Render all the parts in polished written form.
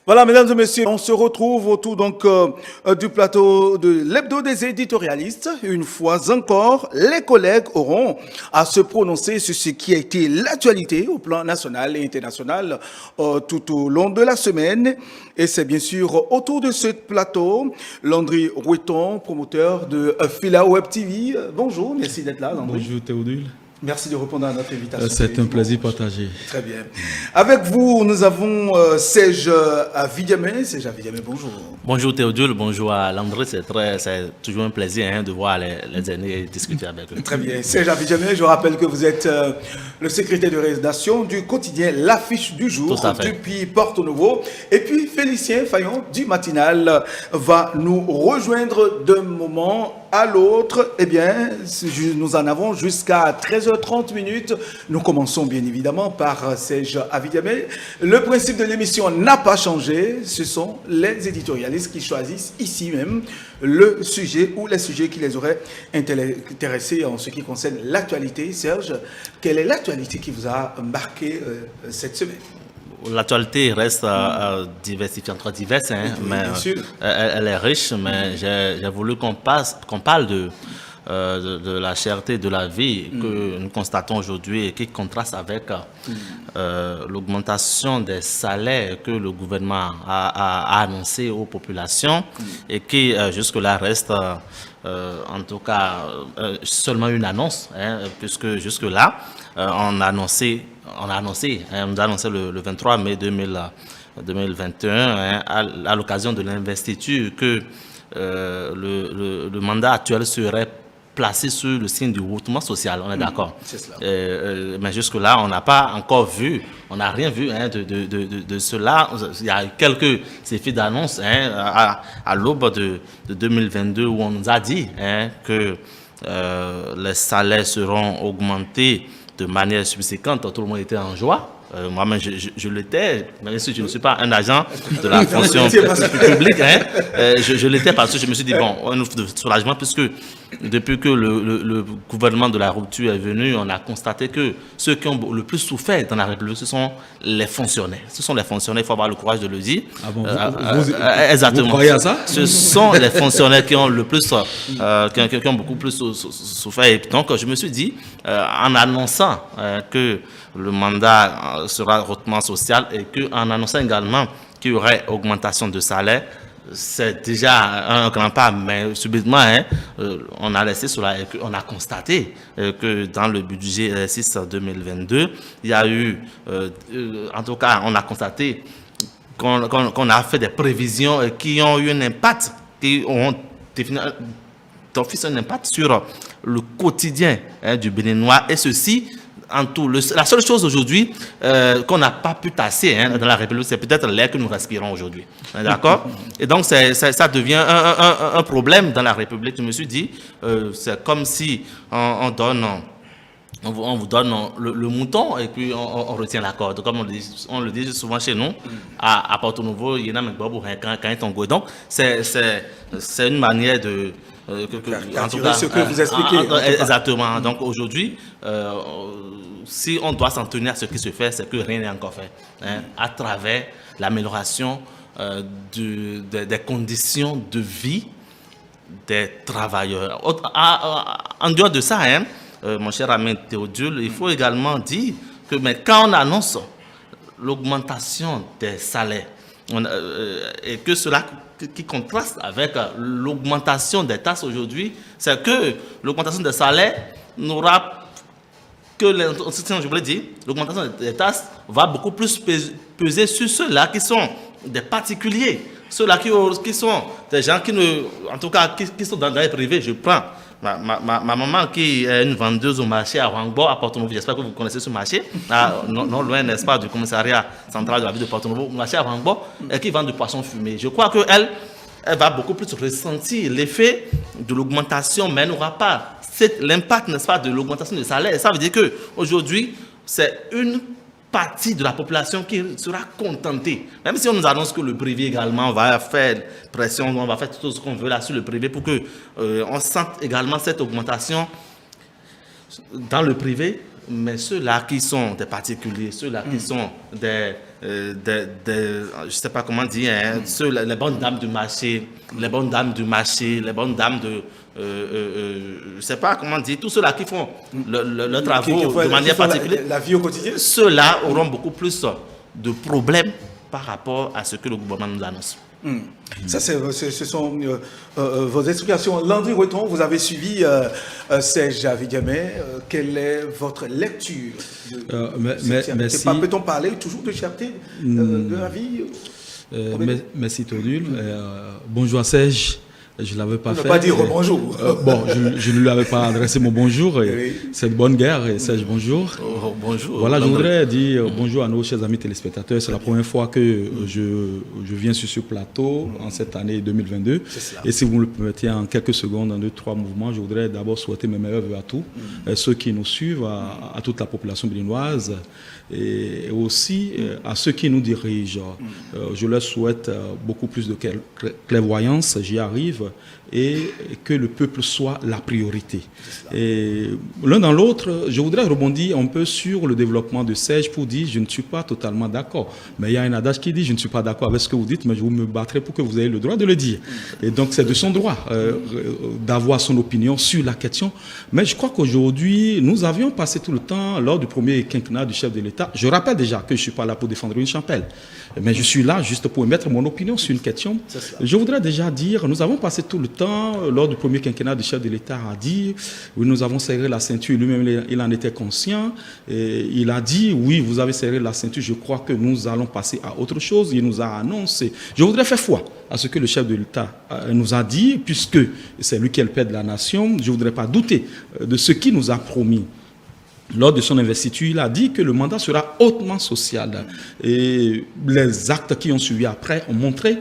Voilà, mesdames et messieurs, on se retrouve autour du plateau de l'hebdo des éditorialistes. Une fois encore, les collègues auront à se prononcer sur ce qui a été l'actualité au plan national et international tout au long de la semaine. Et c'est bien sûr autour de ce plateau, Landry Roueton, promoteur de Fila Web TV. Bonjour, merci d'être là, Landry. Bonjour Théodule. Merci de répondre à notre invitation. C'est un plaisir partagé. Très bien. Avec vous, nous avons Serge Avidiamé. Serge Avidiamé, bonjour. Bonjour Théodule, bonjour à Landry. C'est toujours un plaisir de voir les aînés et discuter avec eux. Très bien. Serge Avidiamé, je rappelle que vous êtes le secrétaire de rédaction du quotidien L'Affiche du Jour depuis Porto Novo. Et puis Félicien Fayon du Matinal va nous rejoindre d'un moment à l'autre. Eh bien, nous en avons jusqu'à 13h30 minutes. Nous commençons bien évidemment par Serge Avidiamé. Le principe de l'émission n'a pas changé. Ce sont les éditorialistes qui choisissent ici même le sujet ou les sujets qui les auraient intéressés en ce qui concerne l'actualité. Serge, quelle est l'actualité qui vous a marqué cette semaine? L'actualité reste diversifiée, entre diverses, mais elle est riche, mais j'ai voulu qu'on parle de la cherté de la vie que nous constatons aujourd'hui et qui contraste avec l'augmentation des salaires que le gouvernement a annoncé aux populations et qui jusque-là reste en tout cas seulement une annonce, puisque jusque-là on a annoncé le 23 mai 2021 à l'occasion de l'investiture que le mandat actuel serait placé sur le signe du hautement social, on est d'accord. Mais jusque-là, on n'a pas encore vu, on n'a rien vu de cela. Il y a quelques effets d'annonce à l'aube de 2022 où on nous a dit que les salaires seront augmentés de manière subséquente. Tout le monde était en joie. Moi-même, je l'étais, même si je ne suis pas un agent de la fonction publique, je l'étais parce que je me suis dit, bon, on offre de soulagement, puisque depuis que le gouvernement de la rupture est venu, on a constaté que ceux qui ont le plus souffert dans la République, ce sont les fonctionnaires. Ce sont les fonctionnaires, il faut avoir le courage de le dire. Ah bon, exactement. Vous croyez à ça? Ce sont les fonctionnaires qui ont le plus, qui ont beaucoup plus souffert. Et donc, je me suis dit, en annonçant que le mandat sera hautement social et qu'en annonçant également qu'il y aurait augmentation de salaire, c'est déjà un grand pas, mais subitement, on a laissé cela et on a constaté que dans le budget 6 2022, il y a eu, en tout cas, on a constaté qu'on a fait des prévisions qui ont eu un impact, qui ont défini d'office un impact sur le quotidien du Béninois, et ceci en tout. La seule chose aujourd'hui qu'on n'a pas pu tasser dans la République, c'est peut-être l'air que nous respirons aujourd'hui. D'accord? Et donc, ça devient un problème dans la République. Je me suis dit, c'est comme si on vous donne le mouton et puis on retient la corde. Comme on le dit souvent chez nous, à Porto Novo, il y en a quand ils ont. Donc, c'est une manière de... en tout cas, ce que vous expliquez. Exactement. Donc aujourd'hui, si on doit s'en tenir à ce qui se fait, c'est que rien n'est encore fait. À travers l'amélioration des conditions de vie des travailleurs. En dehors de ça, mon cher ami Théodule, il faut également dire que quand on annonce l'augmentation des salaires, et que cela qui contraste avec l'augmentation des taxes aujourd'hui, c'est que l'augmentation des salaires n'aura que, je voulais dire, l'augmentation des taxes va beaucoup plus peser sur ceux-là qui sont des particuliers, ceux-là qui sont des gens qui en tout cas, qui sont dans les privés. Je prends ma maman qui est une vendeuse au marché à Rangbo, à Porto Novo. J'espère que vous connaissez ce marché, non loin, n'est-ce pas, du commissariat central de la ville de Porto Novo, marché à Rangbo, et qui vend du poisson fumé. Je crois qu'elle va beaucoup plus ressentir l'effet de l'augmentation, mais elle n'aura pas l'impact, n'est-ce pas, de l'augmentation des salaires. Ça veut dire qu'aujourd'hui, c'est une partie de la population qui sera contentée. Même si on nous annonce que le privé également va faire pression, on va faire tout ce qu'on veut là sur le privé pour qu'on sente également cette augmentation dans le privé. Mais ceux-là qui sont des particuliers, ceux-là qui sont je ne sais pas comment dire, hein, les bonnes dames du marché, les bonnes dames de, je ne sais pas comment dire, tous ceux-là qui font le travaux de manière particulière, la vie au quotidien, ceux-là auront beaucoup plus de problèmes par rapport à ce que le gouvernement nous annonce. Ça, ce sont vos explications. Landry Breton, vous avez suivi Serge Avidjamé. Quelle est votre lecture merci. Peut-on parler toujours de cherté de la vie Merci Todul. Bonjour à Serge. Je ne l'avais pas fait. On ne pas dire bonjour. Bon, je ne lui avais pas adressé mon bonjour. C'est de bonne guerre. Et Serge, bonjour. Bonjour. Voilà, je voudrais dire bonjour à nos chers amis téléspectateurs. C'est la première fois que je viens sur ce plateau en cette année 2022. Et si vous me le permettez, en quelques secondes, en 2-3 mouvements, je voudrais d'abord souhaiter mes meilleurs vœux à tous, ceux qui nous suivent, à toute la population béninoise et aussi à ceux qui nous dirigent. Je leur souhaite beaucoup plus de clairvoyance, j'y arrive, et que le peuple soit la priorité. Et l'un dans l'autre, je voudrais rebondir un peu sur le développement de Serge pour dire je ne suis pas totalement d'accord. Mais il y a un adage qui dit je ne suis pas d'accord avec ce que vous dites, mais je vous me battrai pour que vous ayez le droit de le dire. Et donc c'est de son droit d'avoir son opinion sur la question. Mais je crois qu'aujourd'hui, nous avions passé tout le temps, lors du premier quinquennat du chef de l'État, je rappelle déjà que je ne suis pas là pour défendre une chapelle, mais je suis là juste pour émettre mon opinion sur une question. Je voudrais déjà dire, nous avons passé tout le temps, lors du premier quinquennat du chef de l'État, à dire, oui, nous avons serré la ceinture, lui-même il en était conscient, et il a dit, oui, vous avez serré la ceinture, je crois que nous allons passer à autre chose, il nous a annoncé. Je voudrais faire foi à ce que le chef de l'État nous a dit, puisque c'est lui qui est le père de la nation, je ne voudrais pas douter de ce qu'il nous a promis. Lors de son investiture, il a dit que le mandat sera hautement social. Et les actes qui ont suivi après ont montré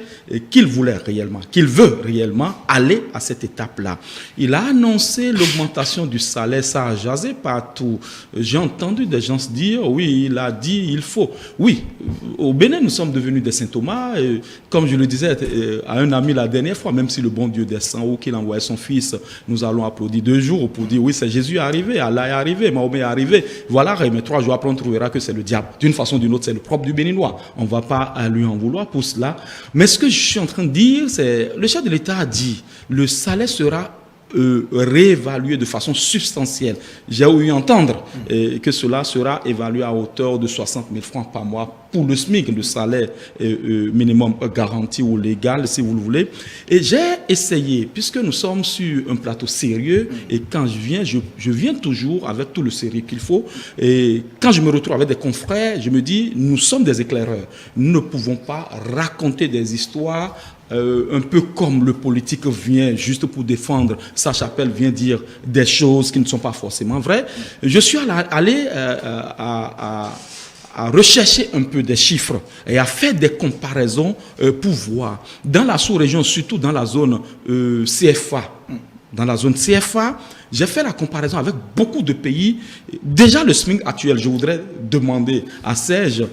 qu'il voulait réellement, qu'il veut réellement aller à cette étape-là. Il a annoncé l'augmentation du salaire, ça a jasé partout. J'ai entendu des gens se dire, oui, il a dit, il faut. Oui, au Bénin, nous sommes devenus des Saint Thomas. Et comme je le disais à un ami la dernière fois, même si le bon Dieu descend ou qu'il envoie son fils, nous allons applaudir 2 jours pour dire, oui, c'est Jésus arrivé, Allah est arrivé, Mahomet est arrivé. Voilà, mais 3 jours après, on trouvera que c'est le diable. D'une façon ou d'une autre, c'est le propre du Béninois. On ne va pas lui en vouloir pour cela. Mais ce que je suis en train de dire, c'est le chef de l'État a dit, le salaire sera réévalué de façon substantielle. J'ai ouï entendre que cela sera évalué à hauteur de 60 000 francs par mois pour le SMIC, le salaire minimum garanti ou légal, si vous le voulez. Et j'ai essayé, puisque nous sommes sur un plateau sérieux, et quand je viens toujours avec tout le sérieux qu'il faut. Et quand je me retrouve avec des confrères, je me dis, nous sommes des éclaireurs. Nous ne pouvons pas raconter des histoires un peu comme le politique vient juste pour défendre sa chapelle, vient dire des choses qui ne sont pas forcément vraies. Je suis allé à rechercher un peu des chiffres et à faire des comparaisons pour voir. Dans la sous-région, surtout dans la zone CFA, j'ai fait la comparaison avec beaucoup de pays. Déjà, le SMIC actuel, je voudrais demander à Serge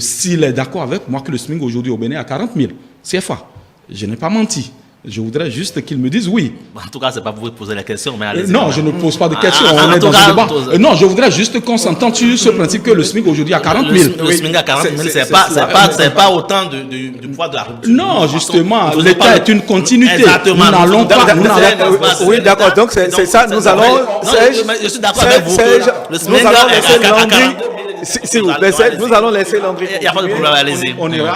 s'il est d'accord avec moi que le SMIC aujourd'hui au Bénin est à 40 000 CFA. Je n'ai pas menti. Je voudrais juste qu'ils me disent oui. En tout cas, ce n'est pas pour vous poser la question, mais allez-y. Non, je ne pose pas de questions. On est dans un débat. Non, je voudrais juste qu'on s'entende sur ce principe que le SMIC aujourd'hui à 40 000. Le SMIC à 40 000, c'est pas autant du poids de la rupture. Non, justement, l'État est une continuité. Exactement. Nous n'allons pas. Oui, d'accord. Donc, c'est ça. Nous allons. Je suis d'accord avec vous. Le SMIC à 40 000. S'il vous plaît, nous allons laisser Landry. Il n'y a pas de problème, allez-y. On ira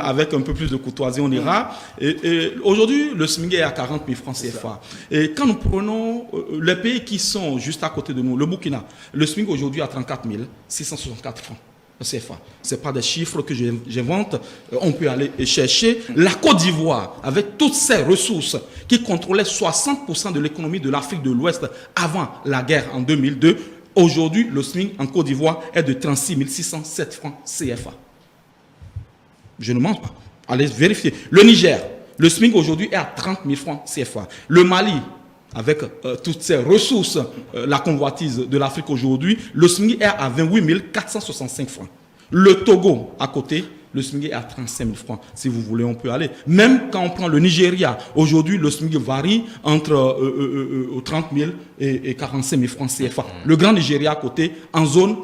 avec un peu plus de courtoisie, on ira. Et aujourd'hui, le SMIC est à 40 000 francs CFA. Et quand nous prenons les pays qui sont juste à côté de nous, le Burkina, le SMIC aujourd'hui à 34 664 francs CFA. Ce n'est pas des chiffres que j'invente. On peut aller chercher. La Côte d'Ivoire, avec toutes ses ressources, qui contrôlait 60% de l'économie de l'Afrique de l'Ouest avant la guerre en 2002, aujourd'hui, le SMIC en Côte d'Ivoire est de 36 607 francs CFA. Je ne mens pas. Allez vérifier. Le Niger, le SMIC aujourd'hui est à 30 000 francs CFA. Le Mali, avec toutes ses ressources, la convoitise de l'Afrique aujourd'hui, le SMIC est à 28 465 francs. Le Togo, à côté, le SMIC est à 35 000 francs. Si vous voulez, on peut aller. Même quand on prend le Nigeria, aujourd'hui, le SMIC varie entre 30 000 et 45 000 francs CFA. Le grand Nigeria à côté, en zone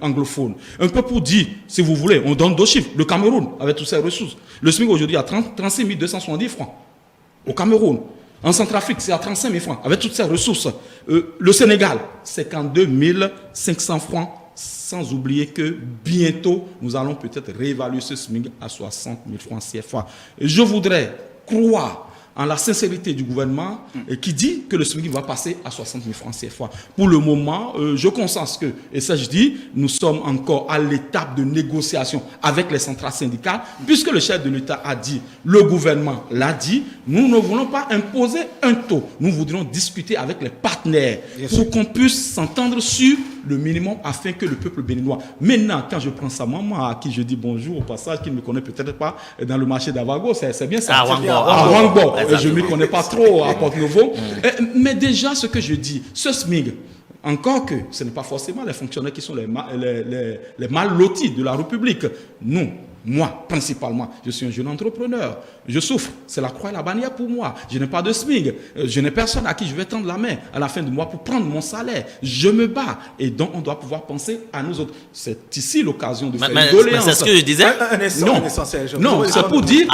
anglophone. Un peu pour dire, si vous voulez, on donne 2 chiffres. Le Cameroun, avec toutes ses ressources, le SMIC aujourd'hui à 36 270 francs. Au Cameroun. En Centrafrique, c'est à 35 000 francs, avec toutes ses ressources. Le Sénégal, 52 500 francs, sans oublier que bientôt, nous allons peut-être réévaluer ce SMIC à 60 000 francs CFA. Et je voudrais croire en la sincérité du gouvernement qui dit que le SMIC va passer à 60 000 francs CFA. Pour le moment, je constate que, et ça je dis, nous sommes encore à l'étape de négociation avec les centrales syndicales, puisque le chef de l'État a dit, le gouvernement l'a dit, nous ne voulons pas imposer un taux, nous voudrions discuter avec les partenaires pour qu'on puisse s'entendre sur le minimum afin que le peuple béninois. Maintenant, quand je prends sa maman à qui je dis bonjour au passage, qui ne me connaît peut-être pas dans le marché d'Avago, c'est bien ça. À Wangbo. Je ne m'y connais pas trop à Porte-Nouveau. Mais déjà, ce que je dis, ce SMIC, encore que ce n'est pas forcément les fonctionnaires qui sont les mal lotis de la République. Nous, moi, principalement, je suis un jeune entrepreneur. Je souffre. C'est la croix et la bannière pour moi. Je n'ai pas de SMIC. Je n'ai personne à qui je vais tendre la main à la fin du mois pour prendre mon salaire. Je me bats. Et donc, on doit pouvoir penser à nous autres. C'est ici l'occasion de faire une doléance. C'est ce que je disais. Non, c'est pour dire,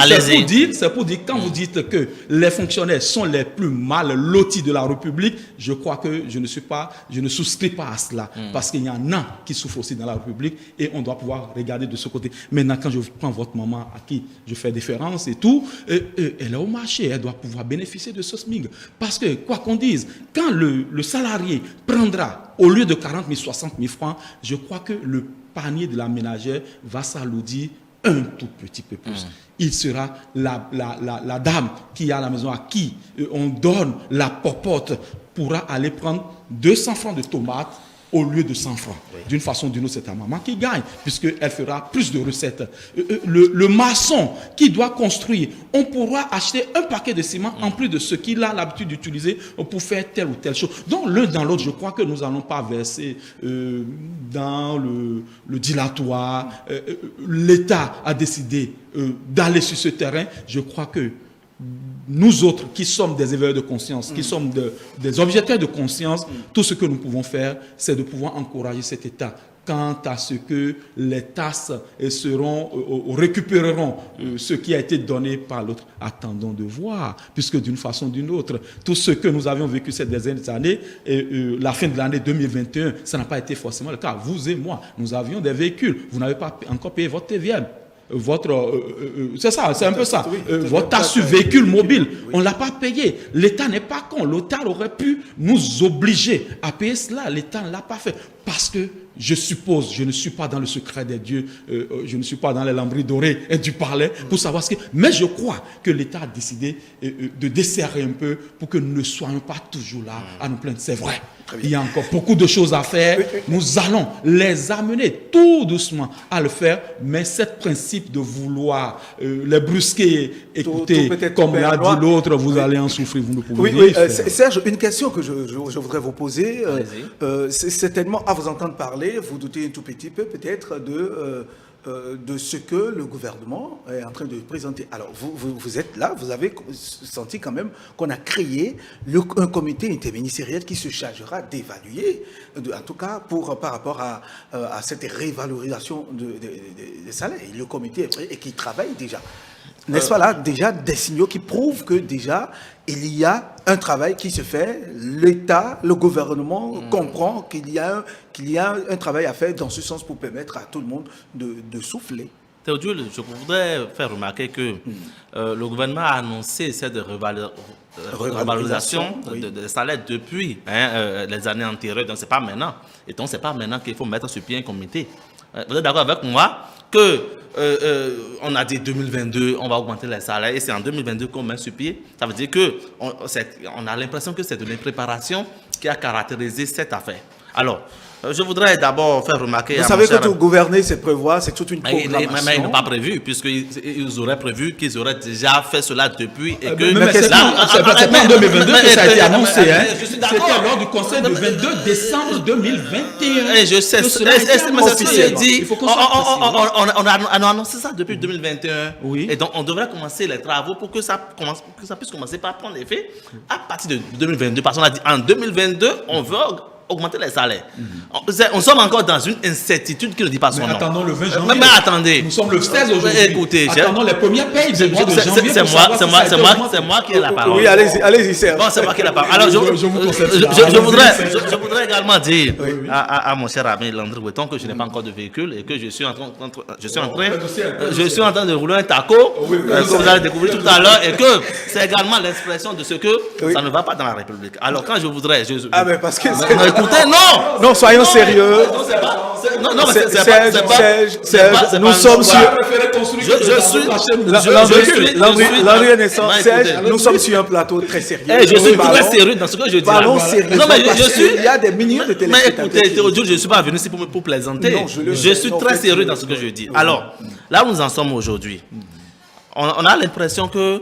quand vous dites que les fonctionnaires sont les plus mal lotis de la République, je crois que je ne souscris pas à cela. Parce qu'il y en a qui souffrent aussi dans la République et on doit pouvoir regarder de ce côté. Maintenant, quand je prends votre maman à qui je fais différence et tout, elle est au marché, elle doit pouvoir bénéficier de ce SMIC. Parce que, quoi qu'on dise, quand le salarié prendra, au lieu de 40 000, 60 000 francs, je crois que le panier de la ménagère va s'alourdir un tout petit peu plus. Il sera la dame qui est à la maison à qui on donne la popote pourra aller prendre 200 francs de tomates au lieu de 100 francs. Oui. D'une façon ou d'une autre, c'est ta maman qui gagne, puisqu'elle fera plus de recettes. Le maçon qui doit construire, on pourra acheter un paquet de ciment en plus de ce qu'il a l'habitude d'utiliser pour faire telle ou telle chose. Donc, l'un dans l'autre, je crois que nous n'allons pas verser dans le dilatoire. L'État a décidé d'aller sur ce terrain. Je crois que nous autres qui sommes des éveilleurs de conscience, qui sommes des objecteurs de conscience, tout ce que nous pouvons faire, c'est de pouvoir encourager cet État. Quant à ce que les tasses récupéreront ce qui a été donné par l'autre, attendons de voir, puisque d'une façon ou d'une autre, tout ce que nous avions vécu ces dernières années, la fin de l'année 2021, ça n'a pas été forcément le cas. Vous et moi, nous avions des véhicules, vous n'avez pas encore payé votre TVM. C'est ça, c'est un peu ça. Votre taxe sur véhicule mobile, on ne l'a pas payé. L'État n'est pas con. L'État aurait pu nous obliger à payer cela. L'État ne l'a pas fait. Parce que je suppose, je ne suis pas dans le secret des dieux, je ne suis pas dans les lambris dorés du palais pour savoir ce que... Mais je crois que l'État a décidé de desserrer un peu pour que nous ne soyons pas toujours là à nous plaindre. C'est vrai. Il y a encore beaucoup de choses à faire. Nous allons les amener tout doucement à le faire. Mais ce principe de vouloir les brusquer, écoutez, comme l'a dit l'autre, vous allez en souffrir, vous ne pouvez rien faire. Serge, une question que je voudrais vous poser, c'est certainement à vous entendre parler, vous doutez un tout petit peu peut-être de ce que le gouvernement est en train de présenter. Alors, vous êtes là, vous avez senti quand même qu'on a créé un comité interministériel qui se chargera d'évaluer, en tout cas par rapport à cette révalorisation des salaires. Le comité est prêt et qui travaille déjà. N'est-ce pas là déjà des signaux qui prouvent que déjà il y a un travail qui se fait, l'État, le gouvernement comprend qu'il y a un travail à faire dans ce sens pour permettre à tout le monde de souffler. Théodule, je voudrais faire remarquer que le gouvernement a annoncé cette revalorisation des salaires depuis les années antérieures, donc c'est pas maintenant. Et donc c'est pas maintenant qu'il faut mettre sur pied un comité. Vous êtes d'accord avec moi que on a dit 2022, on va augmenter les salaires et c'est en 2022 qu'on met sur pied. Ça veut dire qu'on a l'impression que c'est de l'impréparation qui a caractérisé cette affaire. Alors, je voudrais d'abord faire remarquer... Vous savez que tout gouverner, c'est prévoir, c'est toute une programmation. Mais ils n'ont pas prévu, puisqu'ils auraient prévu qu'ils auraient déjà fait cela depuis. Et que mais c'est pas en 2022 que ça a été annoncé. C'était lors du conseil du 22 décembre 2021. Et je sais, mais c'est ce que j'ai dit. On a annoncé ça depuis 2021. Oui. Et donc, on devrait commencer les travaux pour que ça puisse commencer par prendre effet à partir de 2022. Parce qu'on a dit en 2022, on veut augmenter les salaires. On sommes encore dans une incertitude qui ne dit pas son nom. Attendons le 20 janvier. Mais attendez. Nous sommes le 16 aujourd'hui. Écoutez, attendons les premières payes du mois de janvier. C'est moi qui ai la parole. Oui, allez-y, Serge. Bon, c'est moi qui ai la parole. Alors, je voudrais également dire à mon cher ami Landry Weton que je n'ai pas encore de véhicule et que je suis en train de rouler un taco que vous allez découvrir tout à l'heure et que c'est également l'expression de ce que ça ne va pas dans la République. Alors, quand je voudrais... Ah, mais parce que... Écoutez, non! Non, soyons sérieux. Non, Serge, nous sommes sur... Nous sommes sur un plateau très sérieux. Je suis très sérieux dans ce que je dis. Parlons sérieux. Non, mais il y a des millions de téléspectateurs. Mais écoutez, je ne suis pas venu ici pour plaisanter. Je suis très sérieux dans ce que je dis. Alors, là où nous en sommes aujourd'hui, on a l'impression que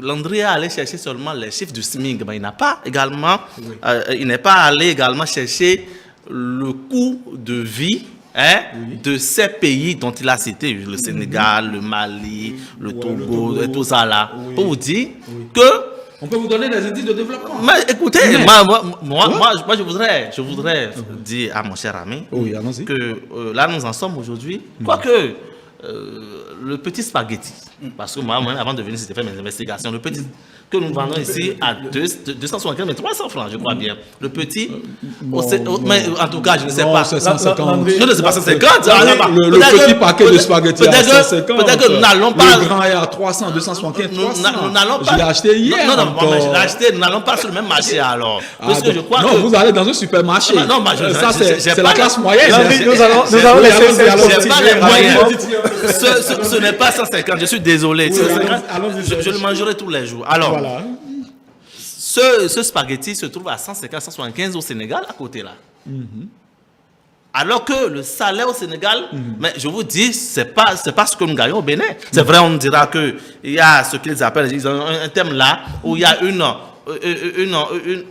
Landry est allé chercher seulement les chiffres du SMIC, mais il n'a pas également, il n'est pas allé également chercher le coût de vie de ces pays dont il a cité, le Sénégal, le Mali, le Togo, et tout ça là, pour vous dire que... On peut vous donner des indices de développement. Mais écoutez, moi je voudrais dire à mon cher ami que là nous en sommes aujourd'hui, quoique le petit spaghetti, parce que moi avant de venir c'était fait mes investigations, le petit que nous vendons ici à 275 mais 300 francs je crois bien, le petit mais en tout cas je ne sais pas, c'est 150. Je ne sais pas 150, le petit paquet de spaghetti à 150, peut-être que nous n'allons pas, le grand est à 300, 275, 300. Nous n'allons pas, je l'ai acheté hier. Non, je l'ai acheté, nous n'allons pas sur le même marché alors, parce que je crois que vous allez dans un supermarché. Non, ça c'est la classe moyenne. Nous allons laisser ce n'est pas 150, je suis désolé. Je le mangerai tous les jours. Alors, ce spaghetti se trouve à 150, 175 au Sénégal, à côté là. Alors que le salaire au Sénégal, mais je vous dis, c'est pas ce que nous gagnons au Bénin. C'est vrai, on dira qu'il y a ce qu'ils appellent, ils ont un terme là, où il y a une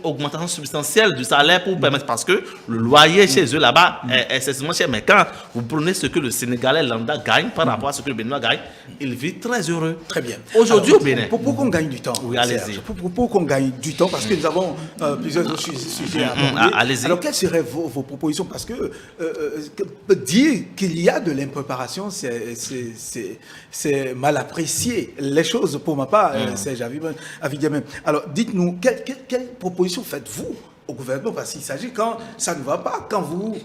augmentation substantielle du salaire pour permettre, parce que le loyer chez eux là-bas est excessivement cher. Mais quand vous prenez ce que le Sénégalais lambda gagne par rapport à ce que le Béninois gagne, il vit très heureux. Très bien. Aujourd'hui au Bénin. Pour qu'on gagne du temps. Oui, allez-y. Pour qu'on gagne du temps, parce que nous avons plusieurs autres sujets à aborder. Allez-y. Alors, quelles seraient vos propositions? Parce que dire qu'il y a de l'impréparation, c'est mal apprécier les choses pour ma part, Serge Avidjamem. Alors, dites-nous, quelle proposition faites-vous au gouvernement? Parce qu'il s'agit, quand ça ne va pas, quand vous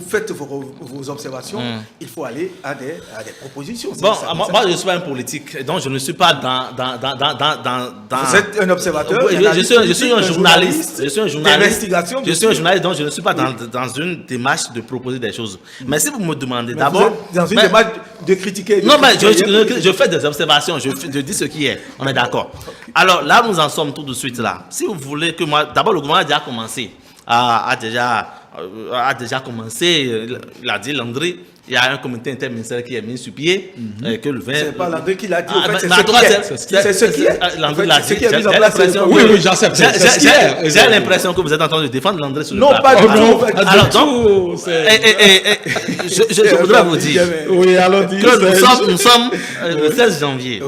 faites vos observations, il faut aller à des propositions. Bon, moi je ne suis pas un politique, donc je ne suis pas dans Vous êtes un observateur? Je suis un journaliste. Je suis un journaliste, donc je ne suis pas dans une démarche de proposer des choses. Mais si vous me demandez d'abord... Dans une démarche de critiquer... Non, mais je fais des observations, je dis ce qui est. On est d'accord. Alors là, nous en sommes tout de suite là. Si vous voulez que moi... D'abord, le gouvernement a déjà commencé. A déjà commencé. Il a dit, Landry, il y a un comité interministériel qui est mis sur pied. Que le 20... C'est pas Landry qui l'a dit. C'est ce qui est. Landry l'a dit. Oui, j'accepte. J'ai l'impression que vous êtes en train de défendre Landry sur le plateau. Non, pas du tout. Alors donc, je voudrais vous dire que nous sommes le 16 janvier.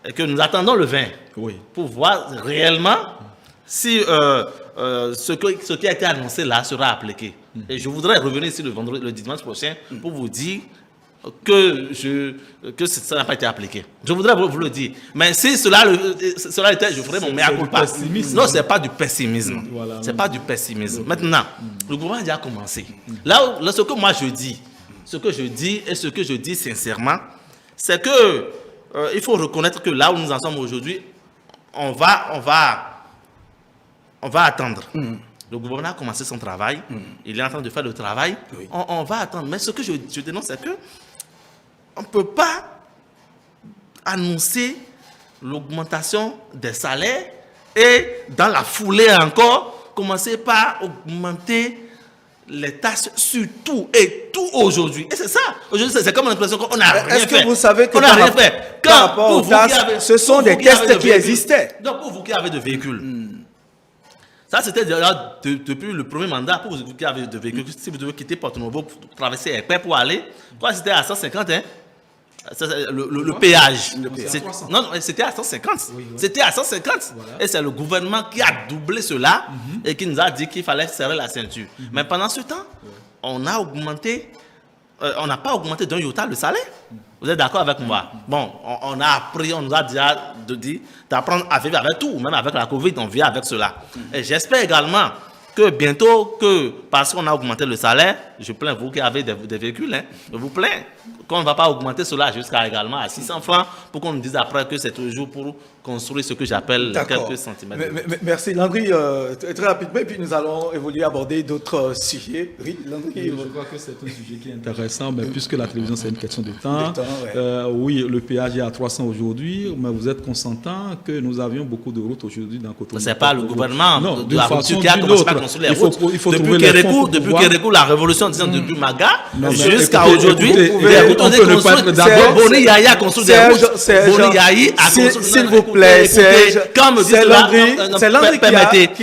Et que nous attendons le 20 pour voir réellement si ce qui a été annoncé là sera appliqué. Et je voudrais revenir ici le dimanche prochain pour vous dire que ça n'a pas été appliqué. Je voudrais vous le dire. Mais si cela était, je ferais mon mea culpa. Non, ce n'est pas du pessimisme. Ce n'est pas du pessimisme. Maintenant, le gouvernement a déjà commencé. Là, ce que moi je dis, ce que je dis sincèrement, c'est que il faut reconnaître que là où nous en sommes aujourd'hui, on va attendre. Le gouvernement a commencé son travail. Il est en train de faire le travail. On va attendre. Mais ce que je dénonce, c'est que on ne peut pas annoncer l'augmentation des salaires et dans la foulée encore commencer par augmenter les taxes sur tout et tout aujourd'hui. Et c'est ça. Aujourd'hui, c'est comme l'impression qu'on n'a rien fait. Est-ce que vous savez que on n'a rien fait. Par rapport aux taxes, ce sont des tests qui existaient. Donc, pour vous qui avez de véhicules, ça c'était déjà depuis le premier mandat, pour vous qui avez de véhicules, si vous devez quitter Porto-Novo pour traverser Épais pour aller, c'était à 150, hein. Le péage. Non, c'était à 150. Oui. C'était à 150. Voilà. Et c'est le gouvernement qui a doublé cela et qui nous a dit qu'il fallait serrer la ceinture. Mais pendant ce temps, on a augmenté, on n'a pas augmenté d'un iota le salaire. Vous êtes d'accord avec moi? Bon, on a appris, on nous a déjà dit d'apprendre à vivre avec tout, même avec la Covid, on vit avec cela. Et j'espère également que bientôt, parce qu'on a augmenté le salaire, je plains vous qui avez des véhicules, hein, je vous plains qu'on ne va pas augmenter cela jusqu'à également à 600 francs pour qu'on nous dise après que c'est toujours pour construire ce que j'appelle quelques centimètres. Merci Landry, très rapidement, et puis nous allons évoluer, aborder d'autres sujets. Oui, Landry. Je crois que c'est un sujet qui est intéressant, mais puisque la télévision c'est une question de temps, oui, le péage est à 300 aujourd'hui, mais vous êtes consentant que nous avions beaucoup de routes aujourd'hui dans Cotonou. Ce n'est pas le gouvernement de la route qui a commencé à construire les routes. Depuis Kérékou, la révolution, disons, depuis Maga, jusqu'à aujourd'hui, les routes ont été construites. Boni Yaya a construit des routes. Boni Yaya a construit. S'il vous plaît, quand me dit cela,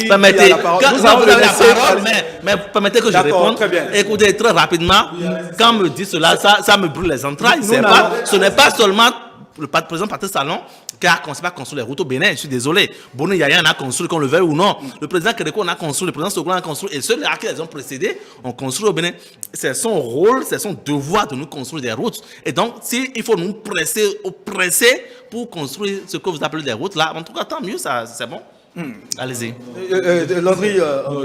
permettez, quand vous avez la parole, mais permettez que je réponde. Écoutez, très rapidement, quand me dit cela, ça me brûle les entrailles. Ce n'est pas seulement le président Patrice Talon qui a construit les routes au Bénin, je suis désolé. Boni Yaya en a construit, qu'on le veuille ou non. Le président Kérékou en a construit, le président Soglo en a construit, et ceux qui les ont précédés ont construit au Bénin. C'est son rôle, c'est son devoir de nous construire des routes. Et donc, s'il faut nous presser pour construire ce que vous appelez des routes, là, en tout cas, tant mieux, ça, c'est bon. Allez-y. Landry,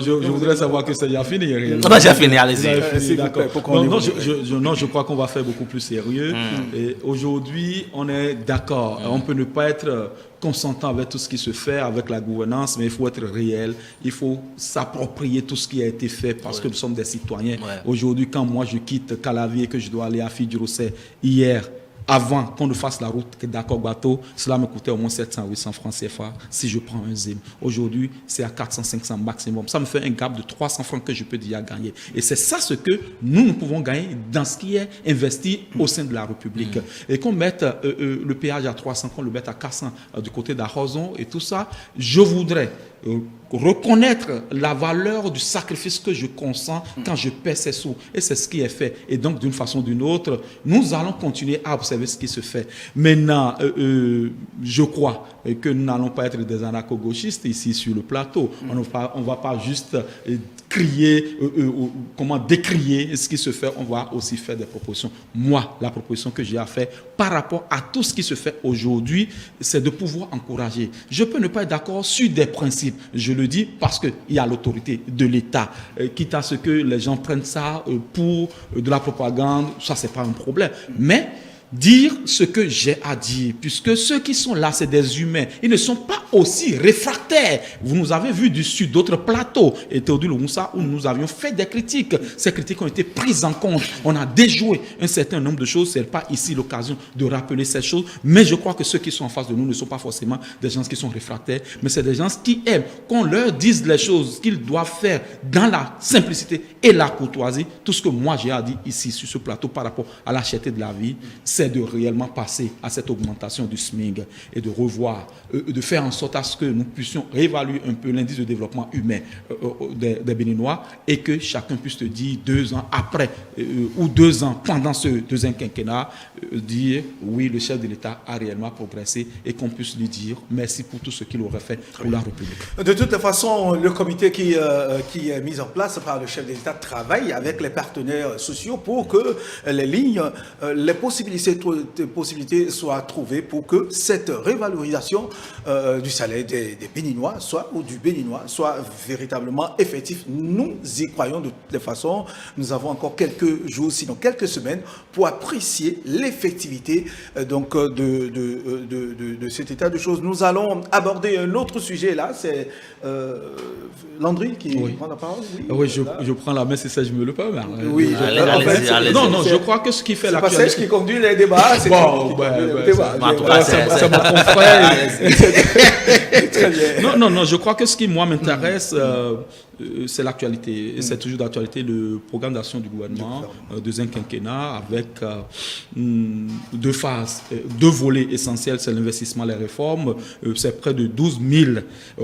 je voudrais savoir que c'est déjà fini. J'ai fini, allez-y. D'accord. Non, je crois qu'on va faire beaucoup plus sérieux. Et aujourd'hui, on est d'accord. On peut ne pas être consentant avec tout ce qui se fait, avec la gouvernance, mais il faut être réel. Il faut s'approprier tout ce qui a été fait parce que nous sommes des citoyens. Aujourd'hui, quand moi je quitte Calavi et que je dois aller à Fidjirosé hier, avant qu'on ne fasse la route Dakar-Bateau, cela me coûtait au moins 700-800 francs CFA si je prends un ZIM. Aujourd'hui, c'est à 400-500 maximum. Ça me fait un gap de 300 francs que je peux déjà gagner. Et c'est ça ce que nous pouvons gagner dans ce qui est investi au sein de la République. Et qu'on mette le péage à 300, qu'on le mette à 400 du côté d'Arhozon et tout ça, je voudrais reconnaître la valeur du sacrifice que je consens quand je paie ces sous. Et c'est ce qui est fait. Et donc, d'une façon ou d'une autre, nous allons continuer à observer ce qui se fait. Maintenant, je crois que nous n'allons pas être des anarcho-gauchistes ici sur le plateau. On ne va pas juste crier, décrier ce qui se fait. On va aussi faire des propositions. Moi, la proposition que j'ai à faire par rapport à tout ce qui se fait aujourd'hui, c'est de pouvoir encourager. Je peux ne pas être d'accord sur des principes. Je le dis parce qu'il y a l'autorité de l'État. Quitte à ce que les gens prennent ça pour de la propagande, ça, c'est pas un problème. Mais dire ce que j'ai à dire, puisque ceux qui sont là, c'est des humains. Ils ne sont pas aussi réfractaires. Vous nous avez vu sur d'autres plateaux, et Théodule Moussa, où nous avions fait des critiques. Ces critiques ont été prises en compte. On a déjoué un certain nombre de choses. Ce n'est pas ici l'occasion de rappeler ces choses. Mais je crois que ceux qui sont en face de nous ne sont pas forcément des gens qui sont réfractaires, mais c'est des gens qui aiment qu'on leur dise les choses qu'ils doivent faire dans la simplicité et la courtoisie. Tout ce que moi j'ai à dire ici sur ce plateau par rapport à la cherté de la vie, c'est de réellement passer à cette augmentation du SMIC et de revoir, de faire en sorte à ce que nous puissions réévaluer un peu l'indice de développement humain des Béninois et que chacun puisse te dire 2 ans après ou 2 ans pendant ce deuxième quinquennat, dire oui, le chef de l'État a réellement progressé et qu'on puisse lui dire merci pour tout ce qu'il aurait fait pour la République. De toute façon, le comité qui est mis en place par le chef de l'État travaille avec les partenaires sociaux pour que les lignes, les possibilités soient trouvées pour que cette révalorisation du salaire des Béninois ou du Béninois soit véritablement effective. Nous y croyons de toute façon. Nous avons encore quelques jours, sinon quelques semaines, pour apprécier l'effectivité de cet état de choses. Nous allons aborder un autre sujet là, c'est Landry qui prend la parole. Oui, je prends la main, c'est ça, je me le permets. Oui, allez, non, je crois que ce qui fait l'actualité... C'est pas Serge qui conduit les débat. C'est mon confrère. Non, je crois que ce qui, moi, m'intéresse, c'est l'actualité. C'est toujours d'actualité, le programme d'action du gouvernement, deuxième quinquennat, avec deux phases, deux volets essentiels, c'est l'investissement, les réformes. C'est près de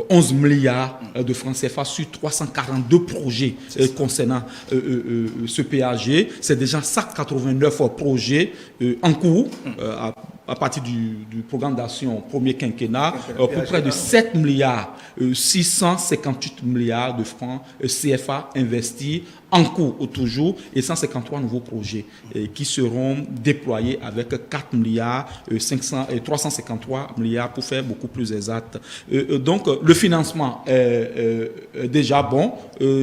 11 milliards de francs CFA sur 342 projets concernant ce PAG. C'est déjà 189 projets en cours à partir du programme d'action premier quinquennat pour près de 7 milliards 658 milliards de francs CFA investis en cours toujours et 153 nouveaux projets qui seront déployés avec 4 milliards 353 milliards pour faire beaucoup plus exact. Donc le financement est déjà bon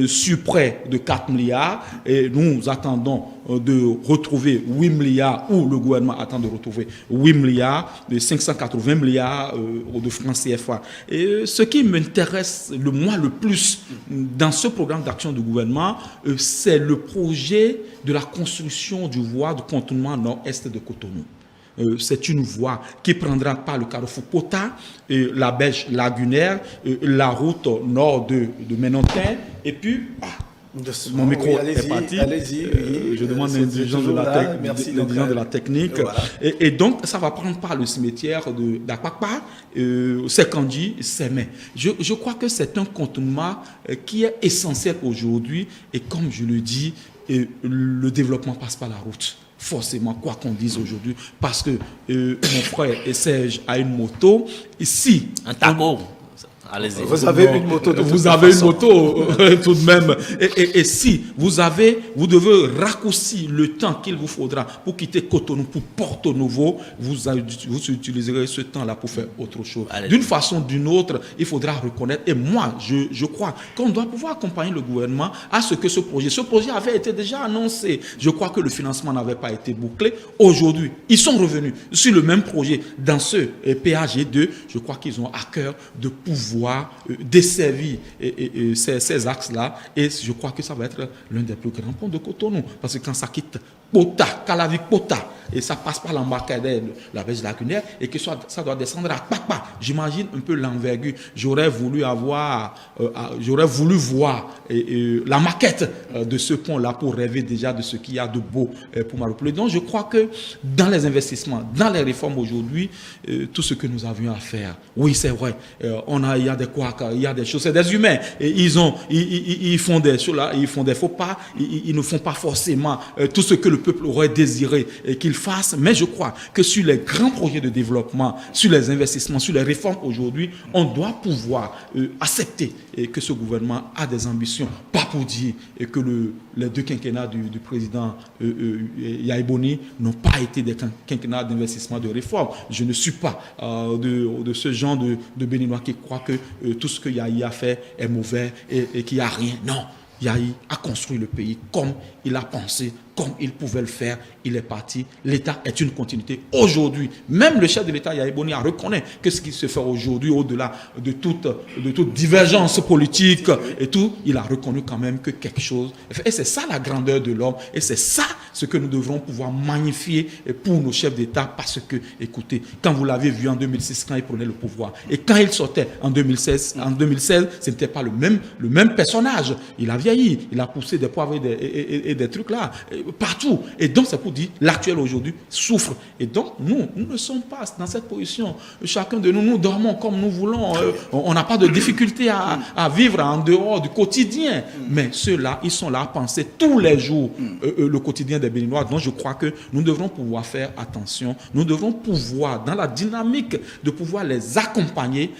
sur près de 4 milliards et nous attendons de retrouver 8 milliards ou le gouvernement attend de retrouver 8 milliards de 580 milliards de francs CFA. Et ce qui m'intéresse le plus dans ce programme d'action du gouvernement, c'est le projet de la construction du voie de contournement nord-est de Cotonou. C'est une voie qui prendra par le carrefour Pota, la berge lagunaire, la route nord de Menontin, et puis... mon micro est parti. Je demande l'indulgence de la technique. Voilà. Et donc, ça va prendre par le cimetière d'Akpakpa, Sekandji, Semé. Je crois que c'est un contournement qui est essentiel aujourd'hui. Et comme je le dis, le développement passe par la route. Forcément, quoi qu'on dise aujourd'hui. Parce que mon frère Serge a une moto. Ici, un taco. Allez-y. Vous avez une moto de Vous avez une moto tout de même. Et si vous devez raccourcir le temps qu'il vous faudra pour quitter Cotonou, pour Porto Novo, vous utiliserez ce temps-là pour faire autre chose. D'une façon ou d'une autre, il faudra reconnaître. Et moi, je crois qu'on doit pouvoir accompagner le gouvernement à ce que ce projet avait été déjà annoncé. Je crois que le financement n'avait pas été bouclé. Aujourd'hui, ils sont revenus sur le même projet dans ce PAG2. Je crois qu'ils ont à cœur de pouvoir desservir ces axes-là et je crois que ça va être l'un des plus grands ponts de Cotonou parce que quand ça quitte Pota, Kalavik Pota et ça passe par l'embarcadère de la berge lagunaire et que ça doit descendre à Kpakpa, j'imagine un peu l'envergure. J'aurais voulu voir la maquette de ce pont-là pour rêver déjà de ce qu'il y a de beau pour Maropoulé. Donc je crois que dans les investissements, dans les réformes aujourd'hui, tout ce que nous avions à faire, oui c'est vrai, il y a des couacs, il y a des choses, c'est des humains. Et ils font des choses là, ils font des faux pas, ils ne font pas forcément tout ce que le peuple aurait désiré qu'ils fassent. Mais je crois que sur les grands projets de développement, sur les investissements, sur les réformes aujourd'hui, on doit pouvoir accepter que ce gouvernement a des ambitions, pas pour dire que les deux quinquennats du président Yahya Boni n'ont pas été des quinquennats d'investissement, de réforme. Je ne suis pas de ce genre de Béninois qui croient que tout ce que Yahya a fait est mauvais et qu'il n'y a rien. Non, Yahya a construit le pays comme il a pensé, comme il pouvait le faire. Il est parti. L'État est une continuité. Aujourd'hui, même le chef de l'État, Yahya Boni, reconnaît que ce qui se fait aujourd'hui, au-delà de toute divergence politique et tout, il a reconnu quand même que quelque chose. Et c'est ça la grandeur de l'homme. Et c'est ça ce que nous devrons pouvoir magnifier pour nos chefs d'État. Parce que, écoutez, quand vous l'avez vu en 2006, quand il prenait le pouvoir, et quand il sortait en 2016, ce n'était pas le même personnage. Il a vieilli. Il a poussé des poivres et des trucs là, partout. Et donc, c'est pour dire, l'actuel aujourd'hui souffre. Et donc, nous ne sommes pas dans cette position. Chacun de nous dormons comme nous voulons. On n'a pas de difficulté à vivre en dehors du quotidien. Mais ceux-là, ils sont là à penser tous les jours le quotidien des Béninois. Donc, je crois que nous devrons pouvoir faire attention. Nous devrons pouvoir, dans la dynamique, de pouvoir les accompagner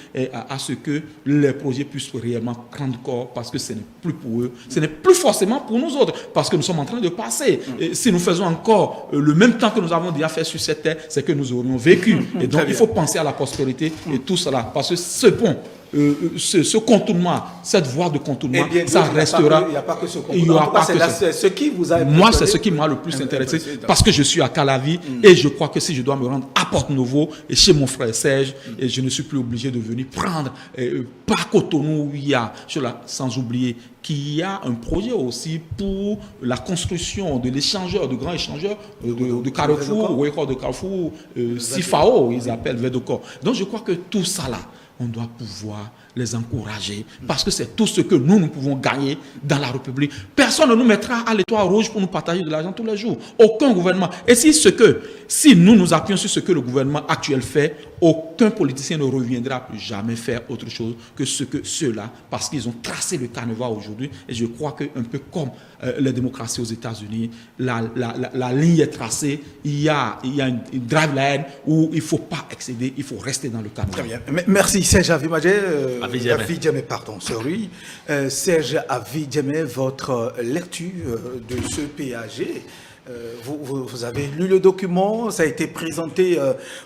à ce que les projets puissent réellement prendre corps, parce que ce n'est plus pour eux. Ce n'est plus forcément pour nous autres, parce que nous sommes en train de passer. Et si nous faisons encore le même temps que nous avons déjà fait sur cette terre, c'est que nous aurions vécu. Et donc, il faut penser à la prospérité et tout cela. Parce que ce pont ce contournement, cette voie de contournement, ça restera. Il n'y a pas que ce contournement. C'est ce qui vous a... Moi, c'est ce qui m'a le plus intéressé parce que je suis à Calavi et je crois que si je dois me rendre à Porto-Novo et chez mon frère Serge, et je ne suis plus obligé de venir prendre par Cotonou où il y a, sans oublier qu'il y a un projet aussi pour la construction de l'échangeur, de grands échangeurs de Carrefour, de Carrefour, Sifao, ils appellent Vedocor. Donc je crois que tout ça là, on doit pouvoir les encourager parce que c'est tout ce que nous pouvons gagner dans la République. Personne ne nous mettra à l'étoile rouge pour nous partager de l'argent tous les jours. Aucun gouvernement. Et si nous nous appuyons sur ce que le gouvernement actuel fait, aucun politicien ne reviendra plus jamais faire autre chose que ce que ceux-là, parce qu'ils ont tracé le canevas aujourd'hui. Et je crois qu'un peu comme les démocraties aux États-Unis, la ligne est tracée, il y a une drive line où il ne faut pas excéder, il faut rester dans le canevas. Très bien. Merci Serge Avi-Madjé. Serge Avi-Djemé, votre lecture de ce PAG. Vous avez lu le document, ça a été présenté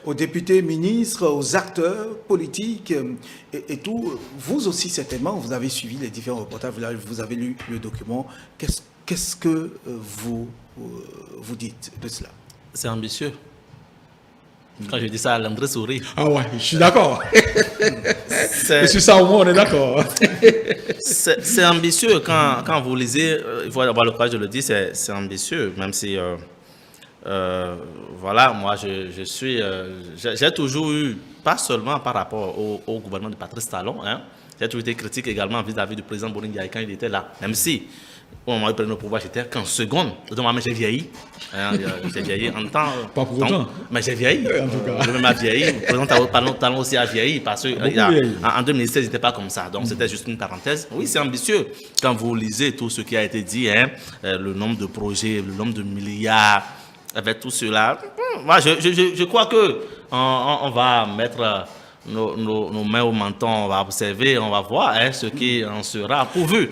aux députés, ministres, aux acteurs politiques et tout. Vous aussi, certainement, vous avez suivi les différents reportages, vous avez lu le document. Qu'est-ce que vous dites de cela? C'est ambitieux. Quand je dis ça, Landré sourit. Ah ouais, je suis d'accord. Et sur ça, au moins, on est d'accord. C'est ambitieux. Quand vous lisez, il faut avoir le courage de le dire, c'est ambitieux. Même si, voilà, moi, j'ai toujours eu, pas seulement par rapport au gouvernement de Patrice Talon, hein, j'ai toujours été critique également vis-à-vis du président Boring Ndiaye quand il était là. Même si, au moment où il prenait le pouvoir, j'étais qu'en seconde. Donc, j'ai vieilli. Hein, j'ai vieilli en temps. Pas pour autant. Mais j'ai vieilli. En tout cas. Je m'ai vieilli. Le président Talon aussi a vieilli. Parce qu'en 2016, il n'était pas comme ça. Donc, c'était juste une parenthèse. Oui, c'est ambitieux. Quand vous lisez tout ce qui a été dit, hein, le nombre de projets, le nombre de milliards, avec tout cela, moi, je crois qu'on va mettre nos mains au menton, on va observer, on va voir hein, ce qui en sera pourvu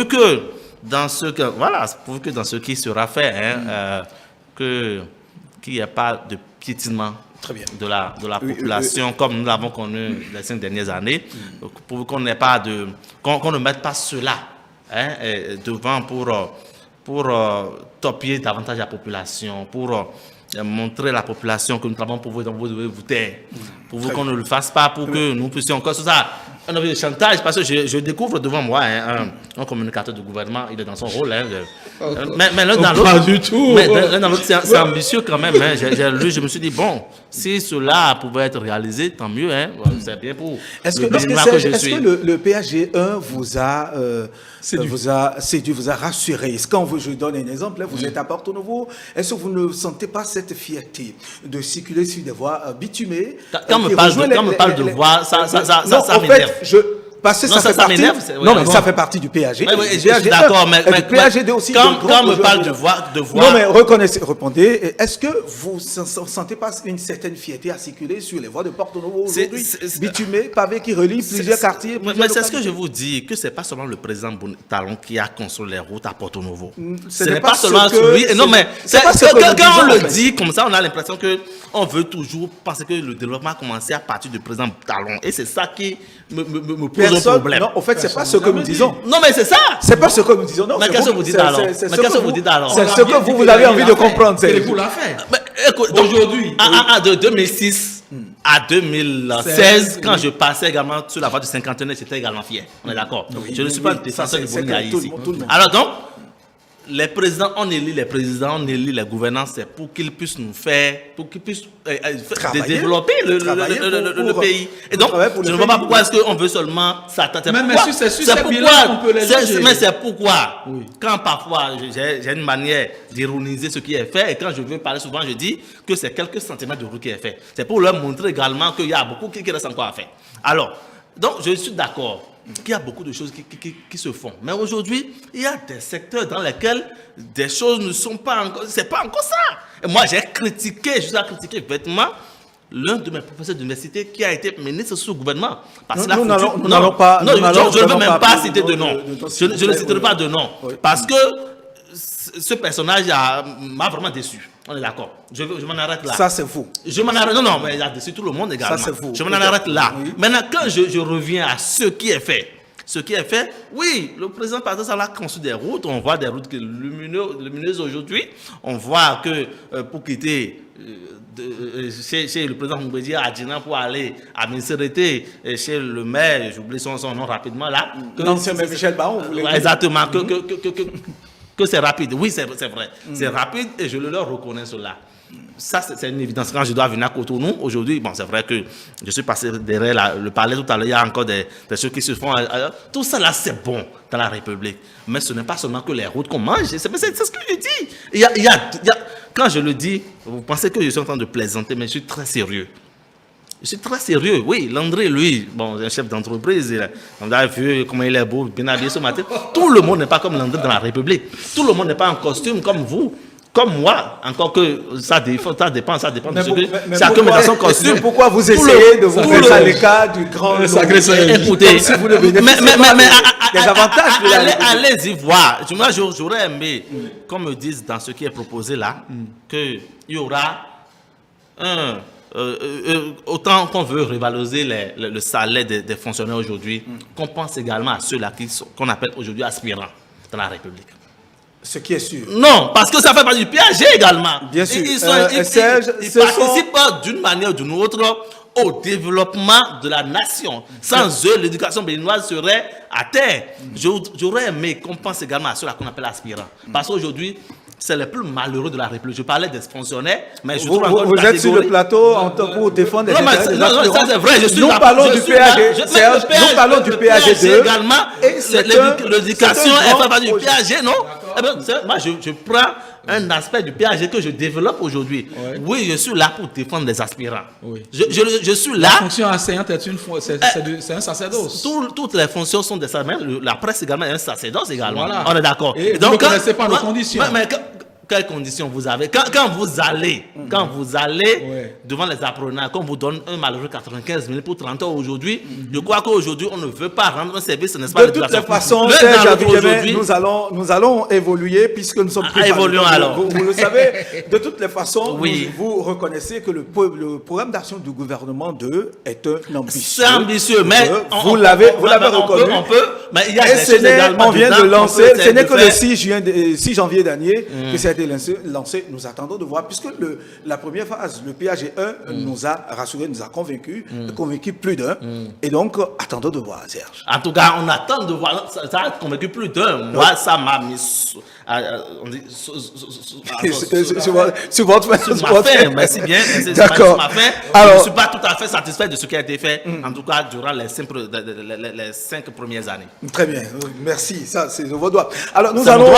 que dans ce qui sera fait, hein, qu'il n'y ait pas de piétinement de la population comme nous l'avons connu les 5 dernières années, pour qu'on n'ait pas qu'on ne mette pas cela hein, devant pour topier davantage la population, pour montrer à la population que nous travaillons pour vous, donc vous devez vous taire. Pour vous qu'on ne le fasse pas, pour que nous puissions encore sur ça. Un objet de chantage, parce que je découvre devant moi hein, un communicateur du gouvernement, il est dans son rôle. Hein, mais l'un dans l'autre. Pas du tout. Mais l'un dans l'autre, c'est ambitieux quand même. Hein. J'ai lu, je me suis dit, bon, si cela pouvait être réalisé, tant mieux. Hein, c'est bien pour. Est-ce que le PAG1 vous a séduit, vous a rassuré? Quand je donne un exemple, vous êtes à Porto-Novo, est-ce que vous ne sentez pas cette fierté de circuler sur des voies bitumées? Quand on me parle de voies, ça m'énerve. Parce que ça fait parti du PAG. Oui, je suis d'accord, mais PAG aussi. Quand on me parle de voix. Non, mais répondez. Est-ce que vous ne sentez pas une certaine fierté à circuler sur les voies de Porto-Novo aujourd'hui, bitumées, pavés qui relient plusieurs quartiers? Mais c'est ce que je vous dis, que ce n'est pas seulement le président Talon qui a construit les routes à Porto-Novo. Ce n'est pas seulement celui. Non, mais quand on le dit comme ça, on a l'impression qu'on veut toujours penser que le développement a commencé à partir du président Talon. Et c'est ça qui me pose un problème. Non, en fait, c'est pas ce que nous disons. Non, mais c'est ça. C'est pas ce que nous disons. Non, mais qu'est-ce que vous dites alors? C'est ce que vous avez envie de comprendre. C'est vous l'a fait. Aujourd'hui, de 2006 à 2016, quand je passais également sur la voie du cinquantenaire, j'étais également fier. On est d'accord? Je ne suis pas défenseur de Boring Ndiaye ici. Alors donc, les présidents, on élit les présidents, on élit les gouvernants, c'est pour qu'ils puissent nous faire, pour qu'ils puissent développer le pays. Et donc, je ne vois pas pourquoi est-ce qu'on veut seulement s'attendre. Mais c'est pourquoi, quand parfois j'ai une manière d'ironiser ce qui est fait, et quand je veux parler souvent, je dis que c'est quelques centimètres de route qui est fait. C'est pour leur montrer également qu'il y a beaucoup qui reste encore à faire. Alors, donc je suis d'accord qu'il y a beaucoup de choses qui se font. Mais aujourd'hui, il y a des secteurs dans lesquels des choses ne sont pas encore... C'est pas encore ça. Et moi, j'ai critiqué bêtement l'un de mes professeurs d'université qui a été ministre sous le gouvernement. Parce je ne veux même pas citer de nom. Je ne citerai pas de nom. Parce que ce personnage m'a vraiment déçu. On est d'accord. Je m'en arrête là. Ça, c'est vous. Je m'en arrête. Non, mais là-dessus, tout le monde également. Ça, c'est vous. Je m'en arrête là. Oui. Maintenant, quand je reviens à ce qui est fait, oui, le président Patrice Talon a construit des routes. On voit des routes lumineuses aujourd'hui. On voit que pour quitter chez le président Mbedi à Djina pour aller à Minserete, chez le maire, j'oublie son nom rapidement là. L'ancien maire Michel Baon. Exactement, que c'est rapide. Oui, c'est vrai. C'est rapide et je le leur reconnais cela. Ça, c'est une évidence. Quand je dois venir à Cotonou, aujourd'hui, bon, c'est vrai que je suis passé derrière le palais tout à l'heure, il y a encore des choses qui se font. Tout ça là, c'est bon dans la République. Mais ce n'est pas seulement que les routes qu'on mange. C'est ce que je dis. Quand je le dis, vous pensez que je suis en train de plaisanter, mais je suis très sérieux. Je suis très sérieux. Oui, Landry, lui, bon, un chef d'entreprise, on a vu comment il est beau, bien habillé ce matin. Tout le monde n'est pas comme Landry dans la République. Tout le monde n'est pas en costume comme vous. Comme moi, encore que ça dépend de ce que chacun met dans son costume. Pourquoi vous essayez de vous mettre à l'écart du grand agresseur? Écoutez, si vous ne bénéficiez des avantages de la République. Allez-y voir. Moi, j'aurais aimé, qu'on me dise dans ce qui est proposé là, qu'il y aura autant qu'on veut revaloriser le salaire des fonctionnaires aujourd'hui, qu'on pense également à ceux-là qu'on appelle aujourd'hui aspirants dans la République. Ce qui est sûr. Non, parce que ça fait partie du PAG également. Bien sûr. Ils participent d'une manière ou d'une autre au développement de la nation. Sans eux, l'éducation béninoise serait à terre. J'aurais aimé qu'on pense également à ceux-là qu'on appelle aspirants. Parce qu'aujourd'hui, c'est les plus malheureux de la République. Je parlais des fonctionnaires, mais je trouve encore une catégorie. Vous êtes sur le plateau pour défendre des intérêts des aspirants. Non, ça c'est vrai. Nous parlons du PAG. Nous parlons du PAG2. Également, l'éducation est pas partie du PAG, non? Moi, je prends un aspect du PAG que je développe aujourd'hui. Oui, je suis là pour défendre les aspirants. Oui. Je suis là. La fonction enseignante c'est un sacerdoce. Toutes les fonctions sont des sacerdoces. La presse également est un sacerdoce également. Voilà. On est d'accord. Et donc, vous ne connaissez pas nos conditions. Mais quelles conditions vous avez? Quand vous allez devant les apprenants, qu'on vous donne un malheureux 95 000 pour 30 ans aujourd'hui, je crois qu'aujourd'hui, on ne veut pas rendre un service, n'est-ce pas? De toutes les façons, nous allons évoluer puisque nous sommes pris. Évoluons alors. Vous le savez, de toutes les façons, vous reconnaissez que le programme d'action du gouvernement est un ambitieux. C'est ambitieux, mais vous l'avez reconnu. On peut, mais il y a des choses également. On vient de lancer, ce n'est que le 6 janvier dernier que ça a été lancé. Nous attendons de voir, puisque la première phase, le PAG1, nous a rassurés, nous a convaincu plus d'un. Et donc, attendons de voir, Serge. En tout cas, on attend de voir. Ça a convaincu plus d'un. Moi, ça m'a mis sur votre fin. Merci bien. D'accord. Je ne suis pas tout à fait satisfait de ce qui a été fait, en tout cas, durant les 5 premières années. Très bien. Merci. Ça, c'est de vos doigts. Alors, nous allons,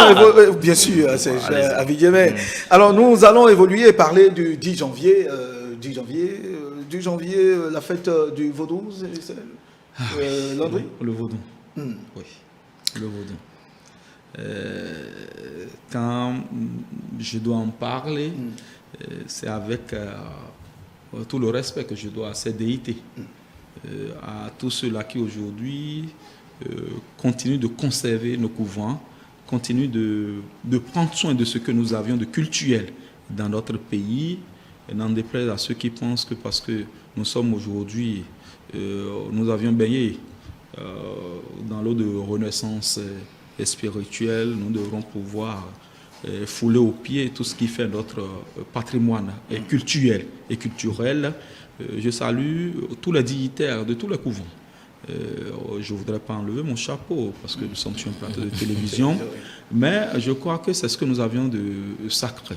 bien sûr, c'est alors, nous allons évoluer et parler du 10 janvier. 10 janvier, la fête du Vaudou, Landry? Le Vaudou. Oui, le Vaudou. Quand je dois en parler, c'est avec tout le respect que je dois à ces déités, à tous ceux-là qui aujourd'hui continuent de conserver nos couvents, continuent de prendre soin de ce que nous avions de culturel dans notre pays, et n'en déplaise à ceux qui pensent que parce que nous sommes aujourd'hui, nous avions baigné dans l'eau de renaissance spirituelle, nous devrons pouvoir fouler aux pieds tout ce qui fait notre patrimoine culturel et culturel. Je salue tous les dignitaires de tous les couvents. Je ne voudrais pas enlever mon chapeau parce que nous sommes sur un plateau de télévision, mais je crois que c'est ce que nous avions de sacré.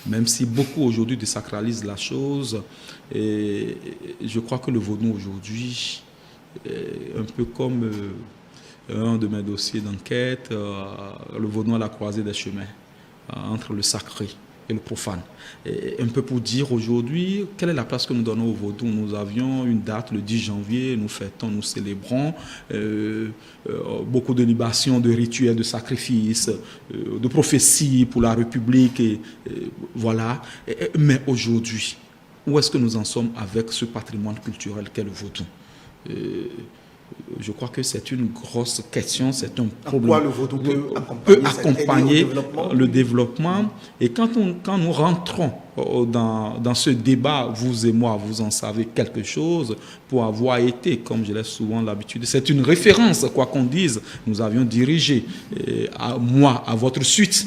Même si beaucoup aujourd'hui désacralisent la chose, et je crois que le Vaudou aujourd'hui, un peu comme un de mes dossiers d'enquête, le Vaudou à la croisée des chemins, entre le sacré et le profane. Et un peu pour dire aujourd'hui, quelle est la place que nous donnons au Vaudou? Nous avions une date, le 10 janvier, nous fêtons, nous célébrons beaucoup de libations, de rituels, de sacrifices, de prophéties pour la République, voilà. Mais aujourd'hui, où est-ce que nous en sommes avec ce patrimoine culturel qu'est le Vaudou? je crois que c'est une grosse question, c'est un problème. En quoi le vaudou peut accompagner le développement. Et quand nous rentrons dans ce débat, vous et moi, vous en savez quelque chose, pour avoir été, comme je l'ai souvent l'habitude, c'est une référence, quoi qu'on dise. Nous avions dirigé, à votre suite,